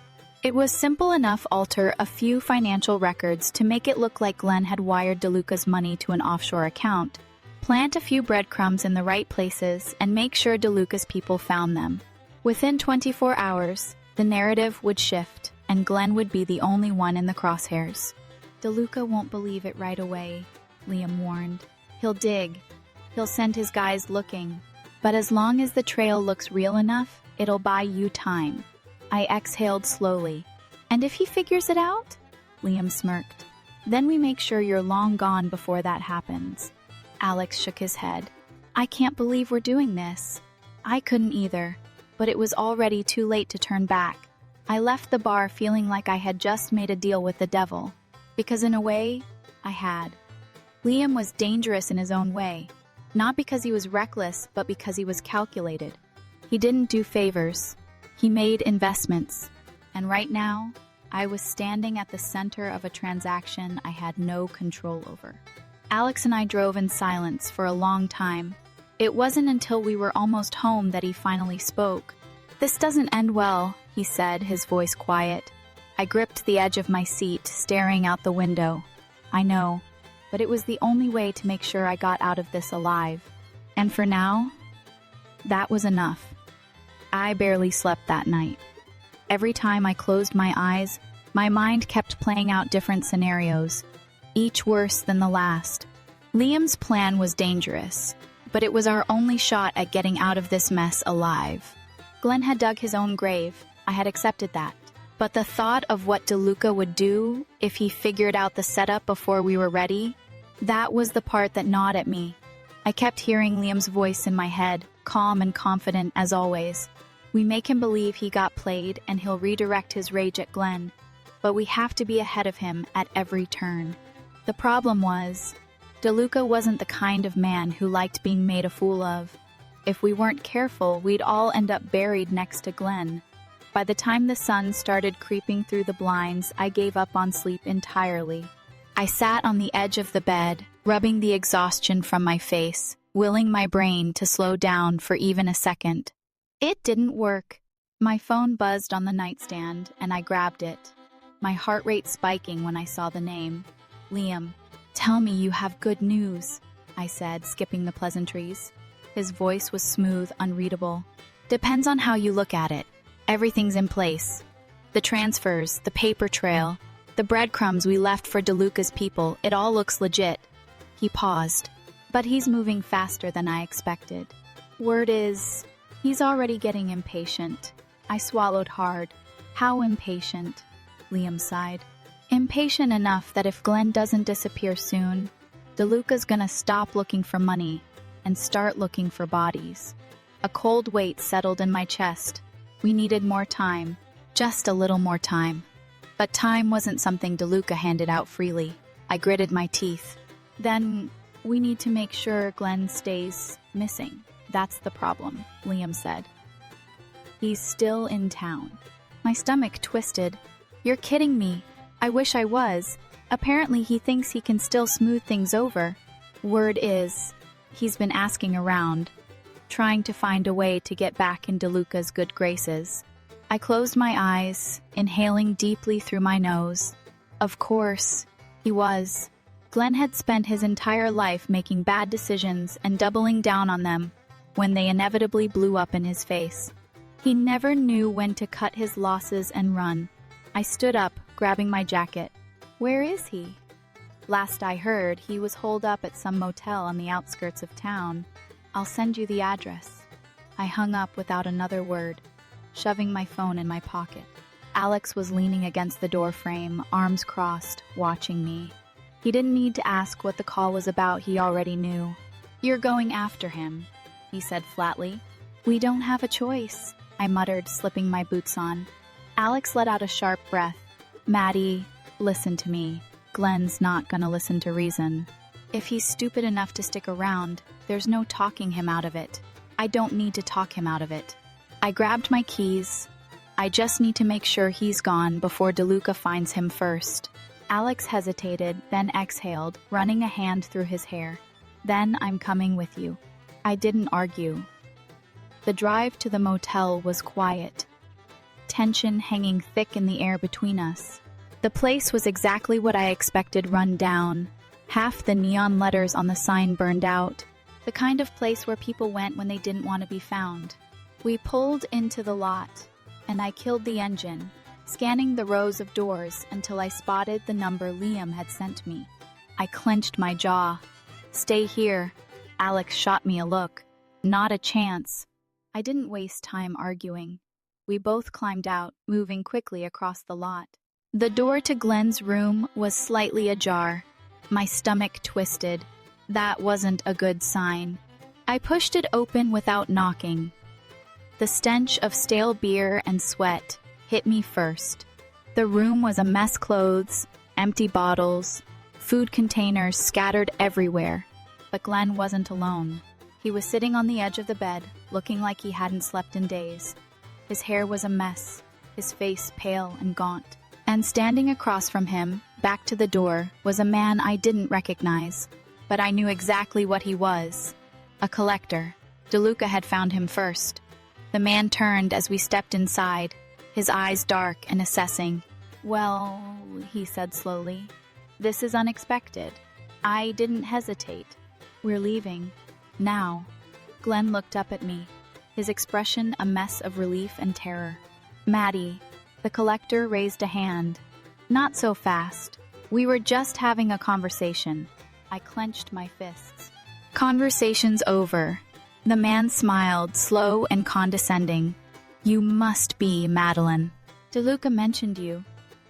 It was simple enough to alter a few financial records to make it look like Glenn had wired DeLuca's money to an offshore account, plant a few breadcrumbs in the right places, and make sure DeLuca's people found them. Within 24 hours, the narrative would shift, and Glenn would be the only one in the crosshairs. DeLuca won't believe it right away, Liam warned. He'll dig. He'll send his guys looking. But as long as the trail looks real enough, it'll buy you time. I exhaled slowly. And if he figures it out? Liam smirked. Then we make sure you're long gone before that happens. Alex shook his head. I can't believe we're doing this. I couldn't either, but it was already too late to turn back. I left the bar feeling like I had just made a deal with the devil. Because in a way, I had. Liam was dangerous in his own way. Not because he was reckless, but because he was calculated. He didn't do favors. He made investments. And right now, I was standing at the center of a transaction I had no control over. Alex and I drove in silence for a long time. It wasn't until we were almost home that he finally spoke. This doesn't end well, he said, his voice quiet. I gripped the edge of my seat, staring out the window. I know, but it was the only way to make sure I got out of this alive. And for now, that was enough. I barely slept that night. Every time I closed my eyes, my mind kept playing out different scenarios, each worse than the last. Liam's plan was dangerous, but it was our only shot at getting out of this mess alive. Glenn had dug his own grave. I had accepted that. But the thought of what DeLuca would do if he figured out the setup before we were ready, that was the part that gnawed at me. I kept hearing Liam's voice in my head, calm and confident as always. We make him believe he got played and he'll redirect his rage at Glenn, but we have to be ahead of him at every turn. The problem was, DeLuca wasn't the kind of man who liked being made a fool of. If we weren't careful, we'd all end up buried next to Glenn. By the time the sun started creeping through the blinds, I gave up on sleep entirely. I sat on the edge of the bed, rubbing the exhaustion from my face, willing my brain to slow down for even a second. It didn't work. My phone buzzed on the nightstand, and I grabbed it, my heart rate spiking when I saw the name. Liam, tell me you have good news, I said, skipping the pleasantries. His voice was smooth, unreadable. Depends on how you look at it. Everything's in place. The transfers, the paper trail, the breadcrumbs we left for DeLuca's people, it all looks legit. He paused. But he's moving faster than I expected. Word is, he's already getting impatient. I swallowed hard. How impatient? Liam sighed. Impatient enough that if Glenn doesn't disappear soon, DeLuca's gonna stop looking for money and start looking for bodies. A cold weight settled in my chest. We needed more time, just a little more time. But time wasn't something DeLuca handed out freely. I gritted my teeth. Then we need to make sure Glenn stays missing. That's the problem, Liam said. He's still in town. My stomach twisted. You're kidding me. I wish I was. Apparently he thinks he can still smooth things over. Word is, he's been asking around, trying to find a way to get back in DeLuca's good graces. I closed my eyes, inhaling deeply through my nose. Of course, he was. Glenn had spent his entire life making bad decisions and doubling down on them when they inevitably blew up in his face. He never knew when to cut his losses and run. I stood up, grabbing my jacket. Where is he? Last I heard, he was holed up at some motel on the outskirts of town. I'll send you the address. I hung up without another word, shoving my phone in my pocket. Alex was leaning against the door frame, arms crossed, watching me. He didn't need to ask what the call was about, he already knew. You're going after him, he said flatly. We don't have a choice, I muttered, slipping my boots on. Alex let out a sharp breath. Maddie, listen to me. Glenn's not gonna listen to reason. If he's stupid enough to stick around, there's no talking him out of it. I don't need to talk him out of it. I grabbed my keys. I just need to make sure he's gone before DeLuca finds him first. Alex hesitated, then exhaled, running a hand through his hair. Then I'm coming with you. I didn't argue. The drive to the motel was quiet, tension hanging thick in the air between us. The place was exactly what I expected, run down. Half the neon letters on the sign burned out. The kind of place where people went when they didn't want to be found. We pulled into the lot, and I killed the engine, scanning the rows of doors until I spotted the number Liam had sent me. I clenched my jaw. Stay here. Alex shot me a look. Not a chance. I didn't waste time arguing. We both climbed out, moving quickly across the lot. The door to Glenn's room was slightly ajar. My stomach twisted. That wasn't a good sign. I pushed it open without knocking. The stench of stale beer and sweat hit me first. The room was a mess: clothes, empty bottles, food containers scattered everywhere. But Glenn wasn't alone. He was sitting on the edge of the bed, looking like he hadn't slept in days. His hair was a mess, his face pale and gaunt. And standing across from him, back to the door, was a man I didn't recognize. But I knew exactly what he was. A collector. DeLuca had found him first. The man turned as we stepped inside, his eyes dark and assessing. Well, he said slowly, this is unexpected. I didn't hesitate. We're leaving. Now. Glenn looked up at me, his expression a mess of relief and terror. Maddie. The collector raised a hand. Not so fast. We were just having a conversation. I clenched my fists. Conversation's over. The man smiled, slow and condescending. You must be Madeline. DeLuca mentioned you.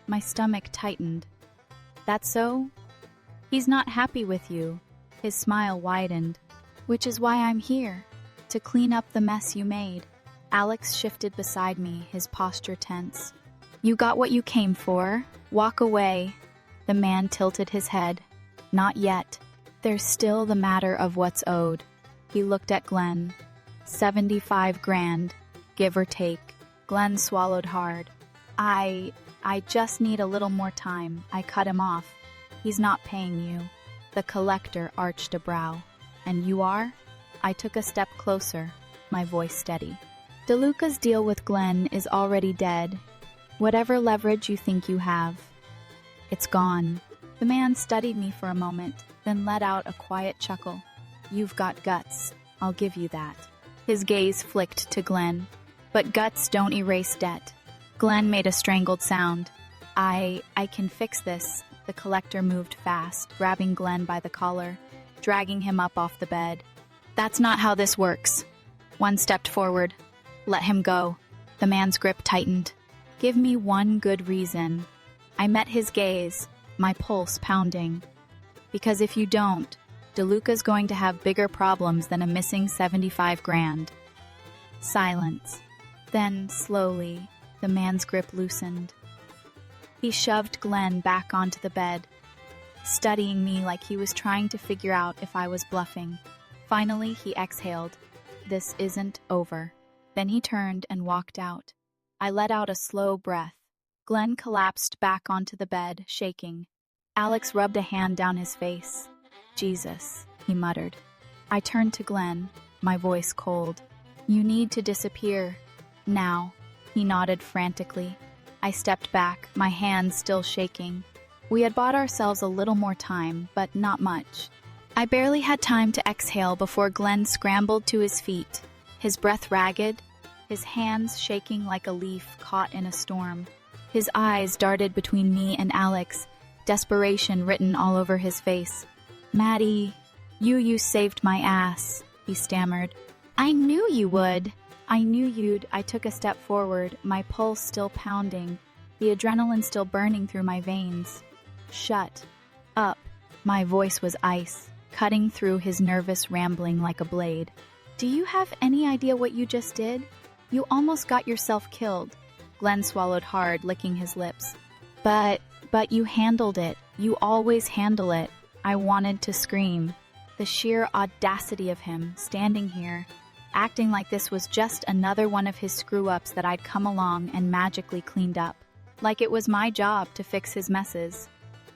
My stomach tightened. That's so? He's not happy with you. His smile widened. Which is why I'm here, to clean up the mess you made. Alex shifted beside me, his posture tense. You got what you came for. Walk away. The man tilted his head. Not yet. There's still the matter of what's owed. He looked at Glenn. 75 grand, give or take. Glenn swallowed hard. I just need a little more time. I cut him off. He's not paying you. The collector arched a brow. And you are? I took a step closer, my voice steady. DeLuca's deal with Glenn is already dead. Whatever leverage you think you have, it's gone. The man studied me for a moment, then let out a quiet chuckle. You've got guts. I'll give you that. His gaze flicked to Glenn. But guts don't erase debt. Glenn made a strangled sound. I can fix this. The collector moved fast, grabbing Glenn by the collar, dragging him up off the bed. That's not how this works. One stepped forward. Let him go. The man's grip tightened. Give me one good reason. I met his gaze, my pulse pounding. Because if you don't, DeLuca's going to have bigger problems than a missing 75 grand. Silence. Then, slowly, the man's grip loosened. He shoved Glenn back onto the bed, studying me like he was trying to figure out if I was bluffing. Finally, he exhaled. This isn't over. Then he turned and walked out. I let out a slow breath. Glenn collapsed back onto the bed, shaking. Alex rubbed a hand down his face. Jesus, he muttered. I turned to Glenn, my voice cold. You need to disappear. Now. He nodded frantically. I stepped back, my hands still shaking. We had bought ourselves a little more time, but not much. I barely had time to exhale before Glenn scrambled to his feet, his breath ragged, his hands shaking like a leaf caught in a storm. His eyes darted between me and Alex, desperation written all over his face. "Maddie, you saved my ass," he stammered. "I knew you would. I knew you'd." I took a step forward, my pulse still pounding, the adrenaline still burning through my veins. "Shut up." My voice was ice, cutting through his nervous rambling like a blade. "Do you have any idea what you just did? You almost got yourself killed." Glenn swallowed hard, licking his lips. But you handled it. You always handle it." I wanted to scream. The sheer audacity of him, standing here, acting like this was just another one of his screw-ups that I'd come along and magically cleaned up. Like it was my job to fix his messes.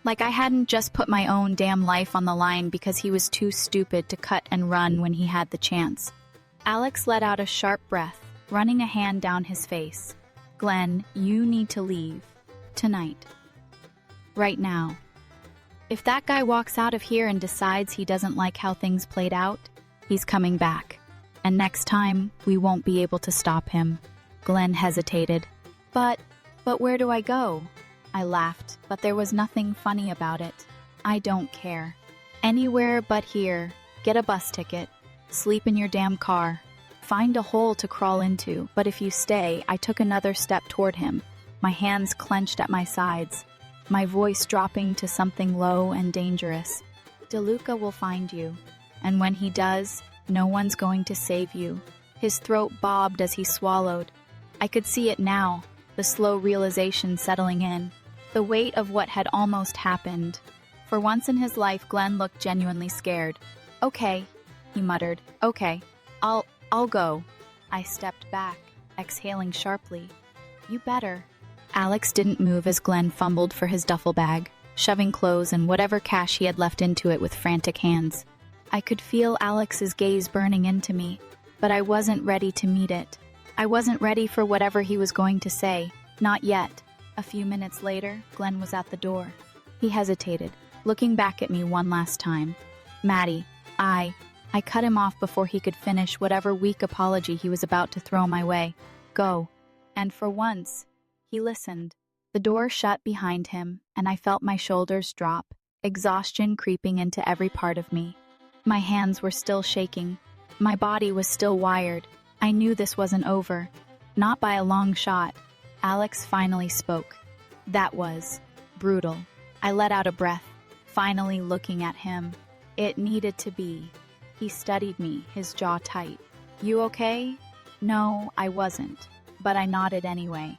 Like I hadn't just put my own damn life on the line because he was too stupid to cut and run when he had the chance. Alex let out a sharp breath, running a hand down his face. "Glenn, you need to leave. Tonight. Right now. If that guy walks out of here and decides he doesn't like how things played out, he's coming back. And next time, we won't be able to stop him." Glenn hesitated. But where do I go?" I laughed, but there was nothing funny about it. "I don't care. Anywhere but here. Get a bus ticket. Sleep in your damn car. Find a hole to crawl into, but if you stay," I took another step toward him, my hands clenched at my sides, my voice dropping to something low and dangerous. "DeLuca will find you, and when he does, no one's going to save you." His throat bobbed as he swallowed. I could see it now, the slow realization settling in, the weight of what had almost happened. For once in his life, Glenn looked genuinely scared. "Okay," he muttered. "Okay, I'll go." I stepped back, exhaling sharply. "You better." Alex didn't move as Glenn fumbled for his duffel bag, shoving clothes and whatever cash he had left into it with frantic hands. I could feel Alex's gaze burning into me, but I wasn't ready to meet it. I wasn't ready for whatever he was going to say. Not yet. A few minutes later, Glenn was at the door. He hesitated, looking back at me one last time. "Maddie, I cut him off before he could finish whatever weak apology he was about to throw my way. "Go." And for once, he listened. The door shut behind him, and I felt my shoulders drop, exhaustion creeping into every part of me. My hands were still shaking. My body was still wired. I knew this wasn't over. Not by a long shot. Alex finally spoke. That was brutal. I let out a breath, finally looking at him. It needed to be. He studied me, his jaw tight. "You okay?" No, I wasn't, but I nodded anyway.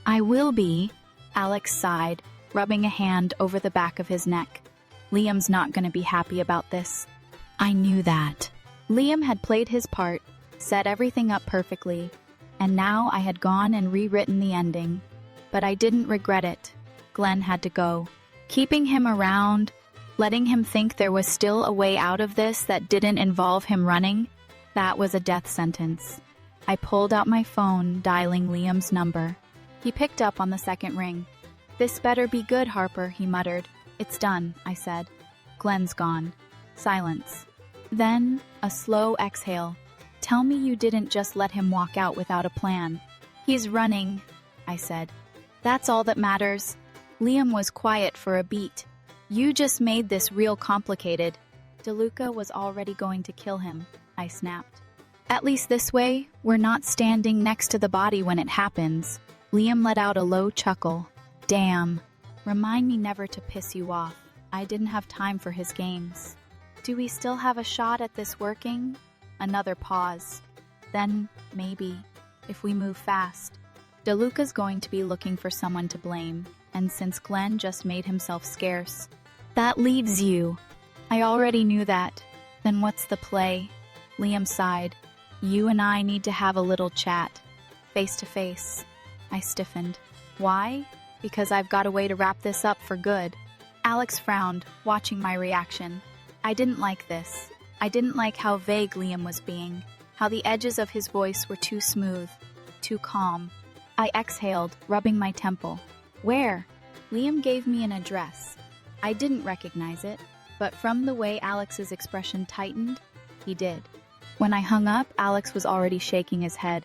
"I will be," Alex sighed, rubbing a hand over the back of his neck. "Liam's not going to be happy about this." I knew that. Liam had played his part, set everything up perfectly, and now I had gone and rewritten the ending. But I didn't regret it. Glenn had to go. Keeping him around, letting him think there was still a way out of this that didn't involve him running, that was a death sentence. I pulled out my phone, dialing Liam's number. He picked up on the second ring. "This better be good, Harper," he muttered. "It's done," I said. "Glenn's gone." Silence. Then, a slow exhale. "Tell me you didn't just let him walk out without a plan." "He's running," I said. "That's all that matters." Liam was quiet for a beat. "You just made this real complicated." "DeLuca was already going to kill him," I snapped. "At least this way, we're not standing next to the body when it happens." Liam let out a low chuckle. "Damn. Remind me never to piss you off." I didn't have time for his games. "Do we still have a shot at this working?" Another pause. "Then, maybe, if we move fast." DeLuca's going to be looking for someone to blame, and since Glenn just made himself scarce, that leaves you. I already knew that. Then what's the play? Liam sighed. "You and I need to have a little chat. Face to face." I stiffened. "Why?" "Because I've got a way to wrap this up for good." Alex frowned, watching my reaction. I didn't like this. I didn't like how vague Liam was being, how the edges of his voice were too smooth, too calm. I exhaled, rubbing my temple. "Where?" Liam gave me an address. I didn't recognize it, but from the way Alex's expression tightened, he did. When I hung up, Alex was already shaking his head.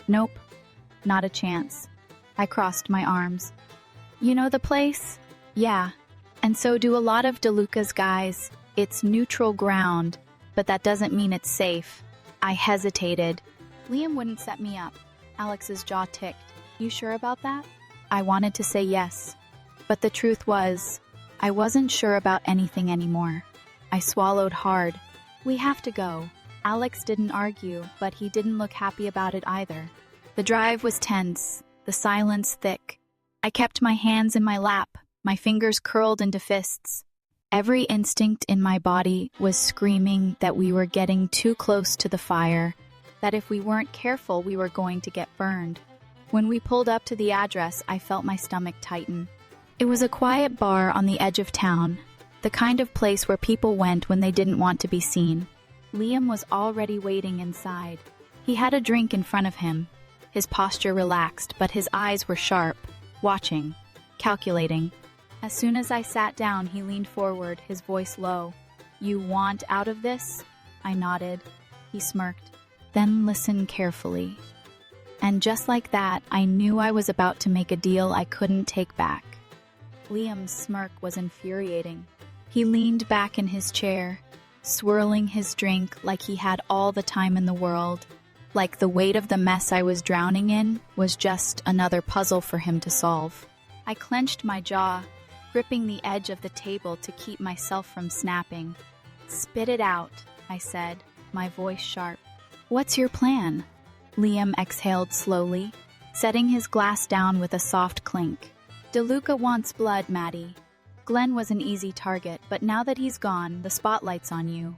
Nope, not a chance. I crossed my arms. You know the place? Yeah, and so do a lot of DeLuca's guys. It's neutral ground, but that doesn't mean it's safe. I hesitated. Liam wouldn't set me up. Alex's jaw ticked. You sure about that? I wanted to say yes, but the truth was, I wasn't sure about anything anymore. I swallowed hard. We have to go. Alex didn't argue, but he didn't look happy about it either. The drive was tense, the silence thick. I kept my hands in my lap, my fingers curled into fists. Every instinct in my body was screaming that we were getting too close to the fire, that if we weren't careful, we were going to get burned. When we pulled up to the address, I felt my stomach tighten. It was a quiet bar on the edge of town, the kind of place where people went when they didn't want to be seen. Liam was already waiting inside. He had a drink in front of him. His posture relaxed, but his eyes were sharp, watching, calculating. As soon as I sat down, he leaned forward, his voice low. You want out of this? I nodded. He smirked. Then listen carefully. And just like that, I knew I was about to make a deal I couldn't take back. Liam's smirk was infuriating. He leaned back in his chair, swirling his drink like he had all the time in the world, like the weight of the mess I was drowning in was just another puzzle for him to solve. I clenched my jaw, gripping the edge of the table to keep myself from snapping. Spit it out, I said, my voice sharp. What's your plan? Liam exhaled slowly, setting his glass down with a soft clink. DeLuca wants blood, Maddie. Glenn was an easy target, but now that he's gone, the spotlight's on you.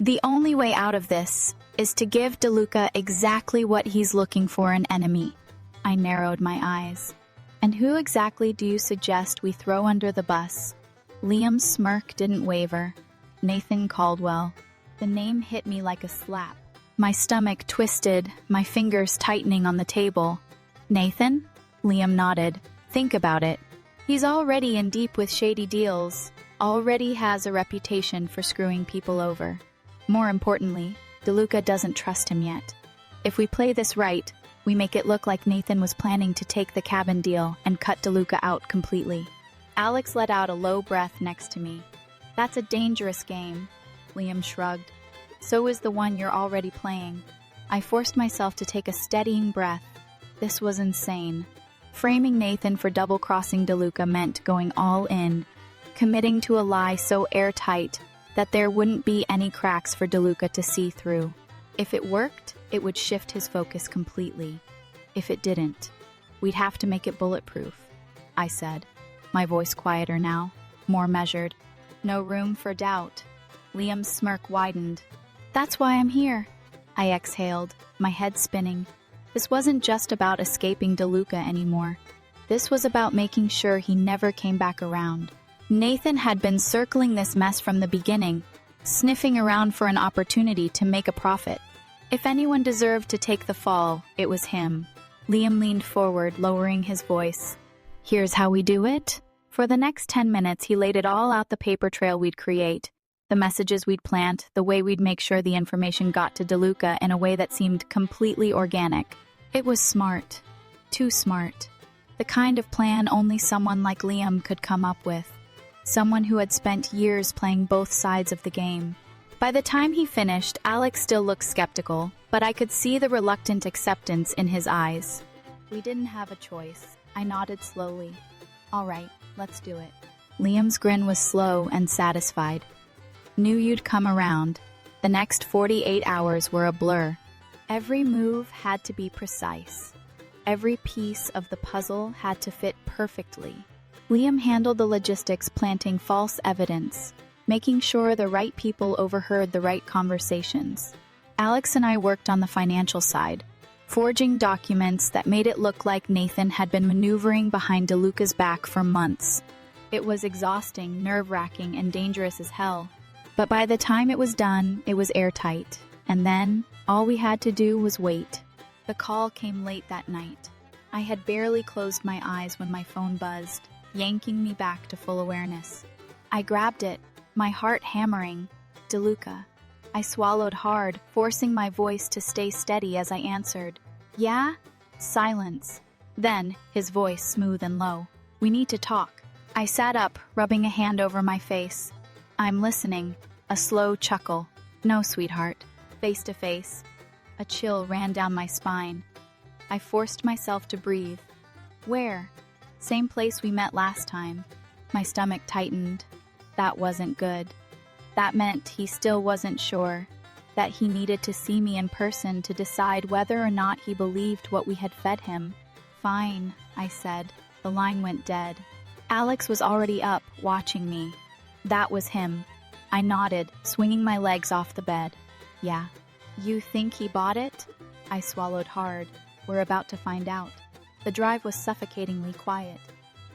The only way out of this is to give DeLuca exactly what he's looking for, an enemy. I narrowed my eyes. And who exactly do you suggest we throw under the bus? Liam's smirk didn't waver. Nathan Caldwell. The name hit me like a slap. My stomach twisted, my fingers tightening on the table. Nathan? Liam nodded. Think about it. He's already in deep with shady deals, already has a reputation for screwing people over. More importantly, DeLuca doesn't trust him yet. If we play this right, we make it look like Nathan was planning to take the cabin deal and cut DeLuca out completely. Alex let out a low breath next to me. That's a dangerous game, Liam shrugged. So is the one you're already playing. I forced myself to take a steadying breath. This was insane. Framing Nathan for double-crossing DeLuca meant going all in, committing to a lie so airtight that there wouldn't be any cracks for DeLuca to see through. If it worked, it would shift his focus completely. If it didn't, we'd have to make it bulletproof, I said, my voice quieter now, more measured. No room for doubt. Liam's smirk widened. That's why I'm here. I exhaled, my head spinning. This wasn't just about escaping DeLuca anymore. This was about making sure he never came back around. Nathan had been circling this mess from the beginning, sniffing around for an opportunity to make a profit. If anyone deserved to take the fall, it was him. Liam leaned forward, lowering his voice. Here's how we do it. For the next 10 minutes, he laid it all out, the paper trail we'd create, the messages we'd plant, the way we'd make sure the information got to DeLuca in a way that seemed completely organic. It was smart. Too smart. The kind of plan only someone like Liam could come up with. Someone who had spent years playing both sides of the game. By the time he finished, Alex still looked skeptical, but I could see the reluctant acceptance in his eyes. We didn't have a choice. I nodded slowly. All right, let's do it. Liam's grin was slow and satisfied. Knew you'd come around. The next 48 hours were a blur. Every move had to be precise. Every piece of the puzzle had to fit perfectly. Liam handled the logistics, planting false evidence, making sure the right people overheard the right conversations. Alex and I worked on the financial side, forging documents that made it look like Nathan had been maneuvering behind DeLuca's back for months. It was exhausting, nerve-wracking, and dangerous as hell. But by the time it was done, it was airtight. And then, all we had to do was wait. The call came late that night. I had barely closed my eyes when my phone buzzed, yanking me back to full awareness. I grabbed it, my heart hammering. DeLuca. I swallowed hard, forcing my voice to stay steady as I answered. Yeah? Silence. Then, his voice smooth and low. We need to talk. I sat up, rubbing a hand over my face. I'm listening. A slow chuckle. No, sweetheart. Face to face. A chill ran down my spine. I forced myself to breathe. Where? Same place we met last time. My stomach tightened. That wasn't good. That meant he still wasn't sure, that he needed to see me in person to decide whether or not he believed what we had fed him. Fine, I said. The line went dead. Alex was already up, watching me. That was him. I nodded, swinging my legs off the bed. Yeah. You think he bought it? I swallowed hard. We're about to find out. The drive was suffocatingly quiet.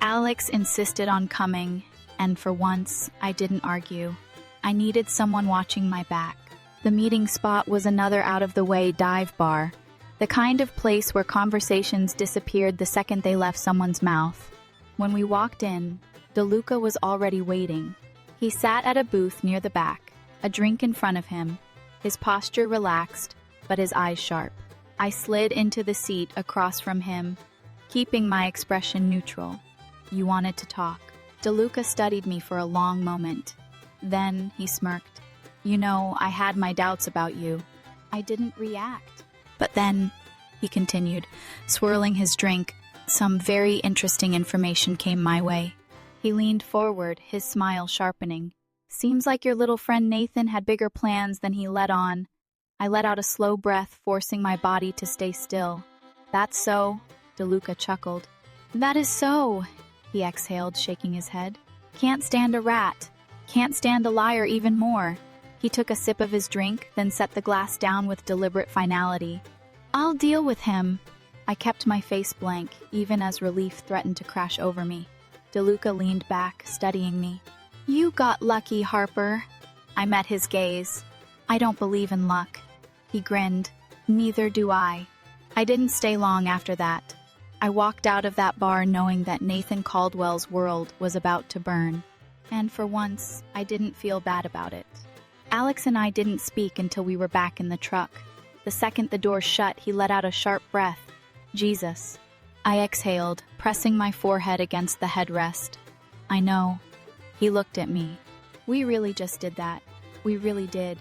Alex insisted on coming, and for once, I didn't argue. I needed someone watching my back. The meeting spot was another out-of-the-way dive bar, the kind of place where conversations disappeared the second they left someone's mouth. When we walked in, DeLuca was already waiting. He sat at a booth near the back, a drink in front of him, his posture relaxed, but his eyes sharp. I slid into the seat across from him, keeping my expression neutral. You wanted to talk. DeLuca studied me for a long moment. Then he smirked. You know, I had my doubts about you. I didn't react. But then, he continued, swirling his drink, some very interesting information came my way. He leaned forward, his smile sharpening. Seems like your little friend Nathan had bigger plans than he let on. I let out a slow breath, forcing my body to stay still. That's so, DeLuca chuckled. That is so, he exhaled, shaking his head. Can't stand a rat. Can't stand a liar even more. He took a sip of his drink, then set the glass down with deliberate finality. I'll deal with him. I kept my face blank, even as relief threatened to crash over me. DeLuca leaned back, studying me. You got lucky, Harper. I met his gaze. I don't believe in luck. He grinned. Neither do I. I didn't stay long after that. I walked out of that bar knowing that Nathan Caldwell's world was about to burn. And for once, I didn't feel bad about it. Alex and I didn't speak until we were back in the truck. The second the door shut, he let out a sharp breath. Jesus. I exhaled, pressing my forehead against the headrest. I know. He looked at me. We really just did that. We really did.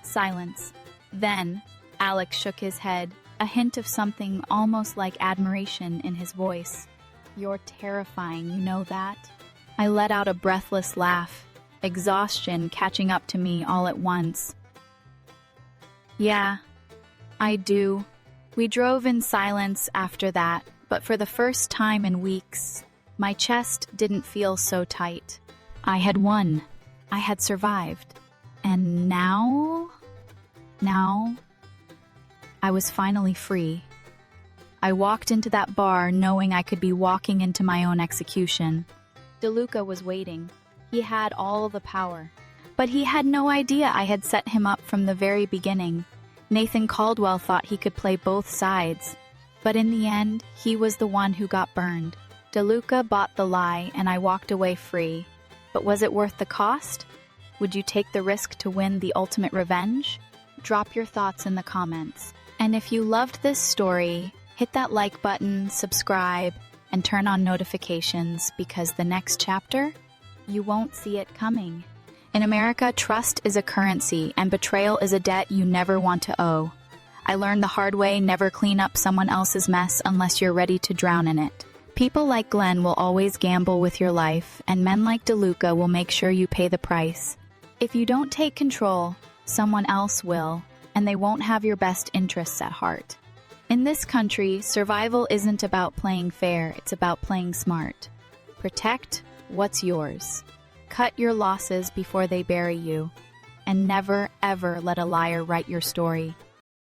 Silence. Then, Alex shook his head, a hint of something almost like admiration in his voice. You're terrifying, you know that? I let out a breathless laugh, exhaustion catching up to me all at once. Yeah, I do. We drove in silence after that, but for the first time in weeks, my chest didn't feel so tight. I had won. I had survived. And now, I was finally free. I walked into that bar knowing I could be walking into my own execution. DeLuca was waiting. He had all the power. But he had no idea I had set him up from the very beginning. Nathan Caldwell thought he could play both sides. But in the end, he was the one who got burned. DeLuca bought the lie and I walked away free. But was it worth the cost? Would you take the risk to win the ultimate revenge? Drop your thoughts in the comments. And if you loved this story, hit that like button, subscribe, and turn on notifications because the next chapter, you won't see it coming. In America, trust is a currency and betrayal is a debt you never want to owe. I learned the hard way, never clean up someone else's mess unless you're ready to drown in it. People like Glenn will always gamble with your life, and men like DeLuca will make sure you pay the price. If you don't take control, someone else will, and they won't have your best interests at heart. In this country, survival isn't about playing fair, it's about playing smart. Protect what's yours. Cut your losses before they bury you. And never, ever let a liar write your story.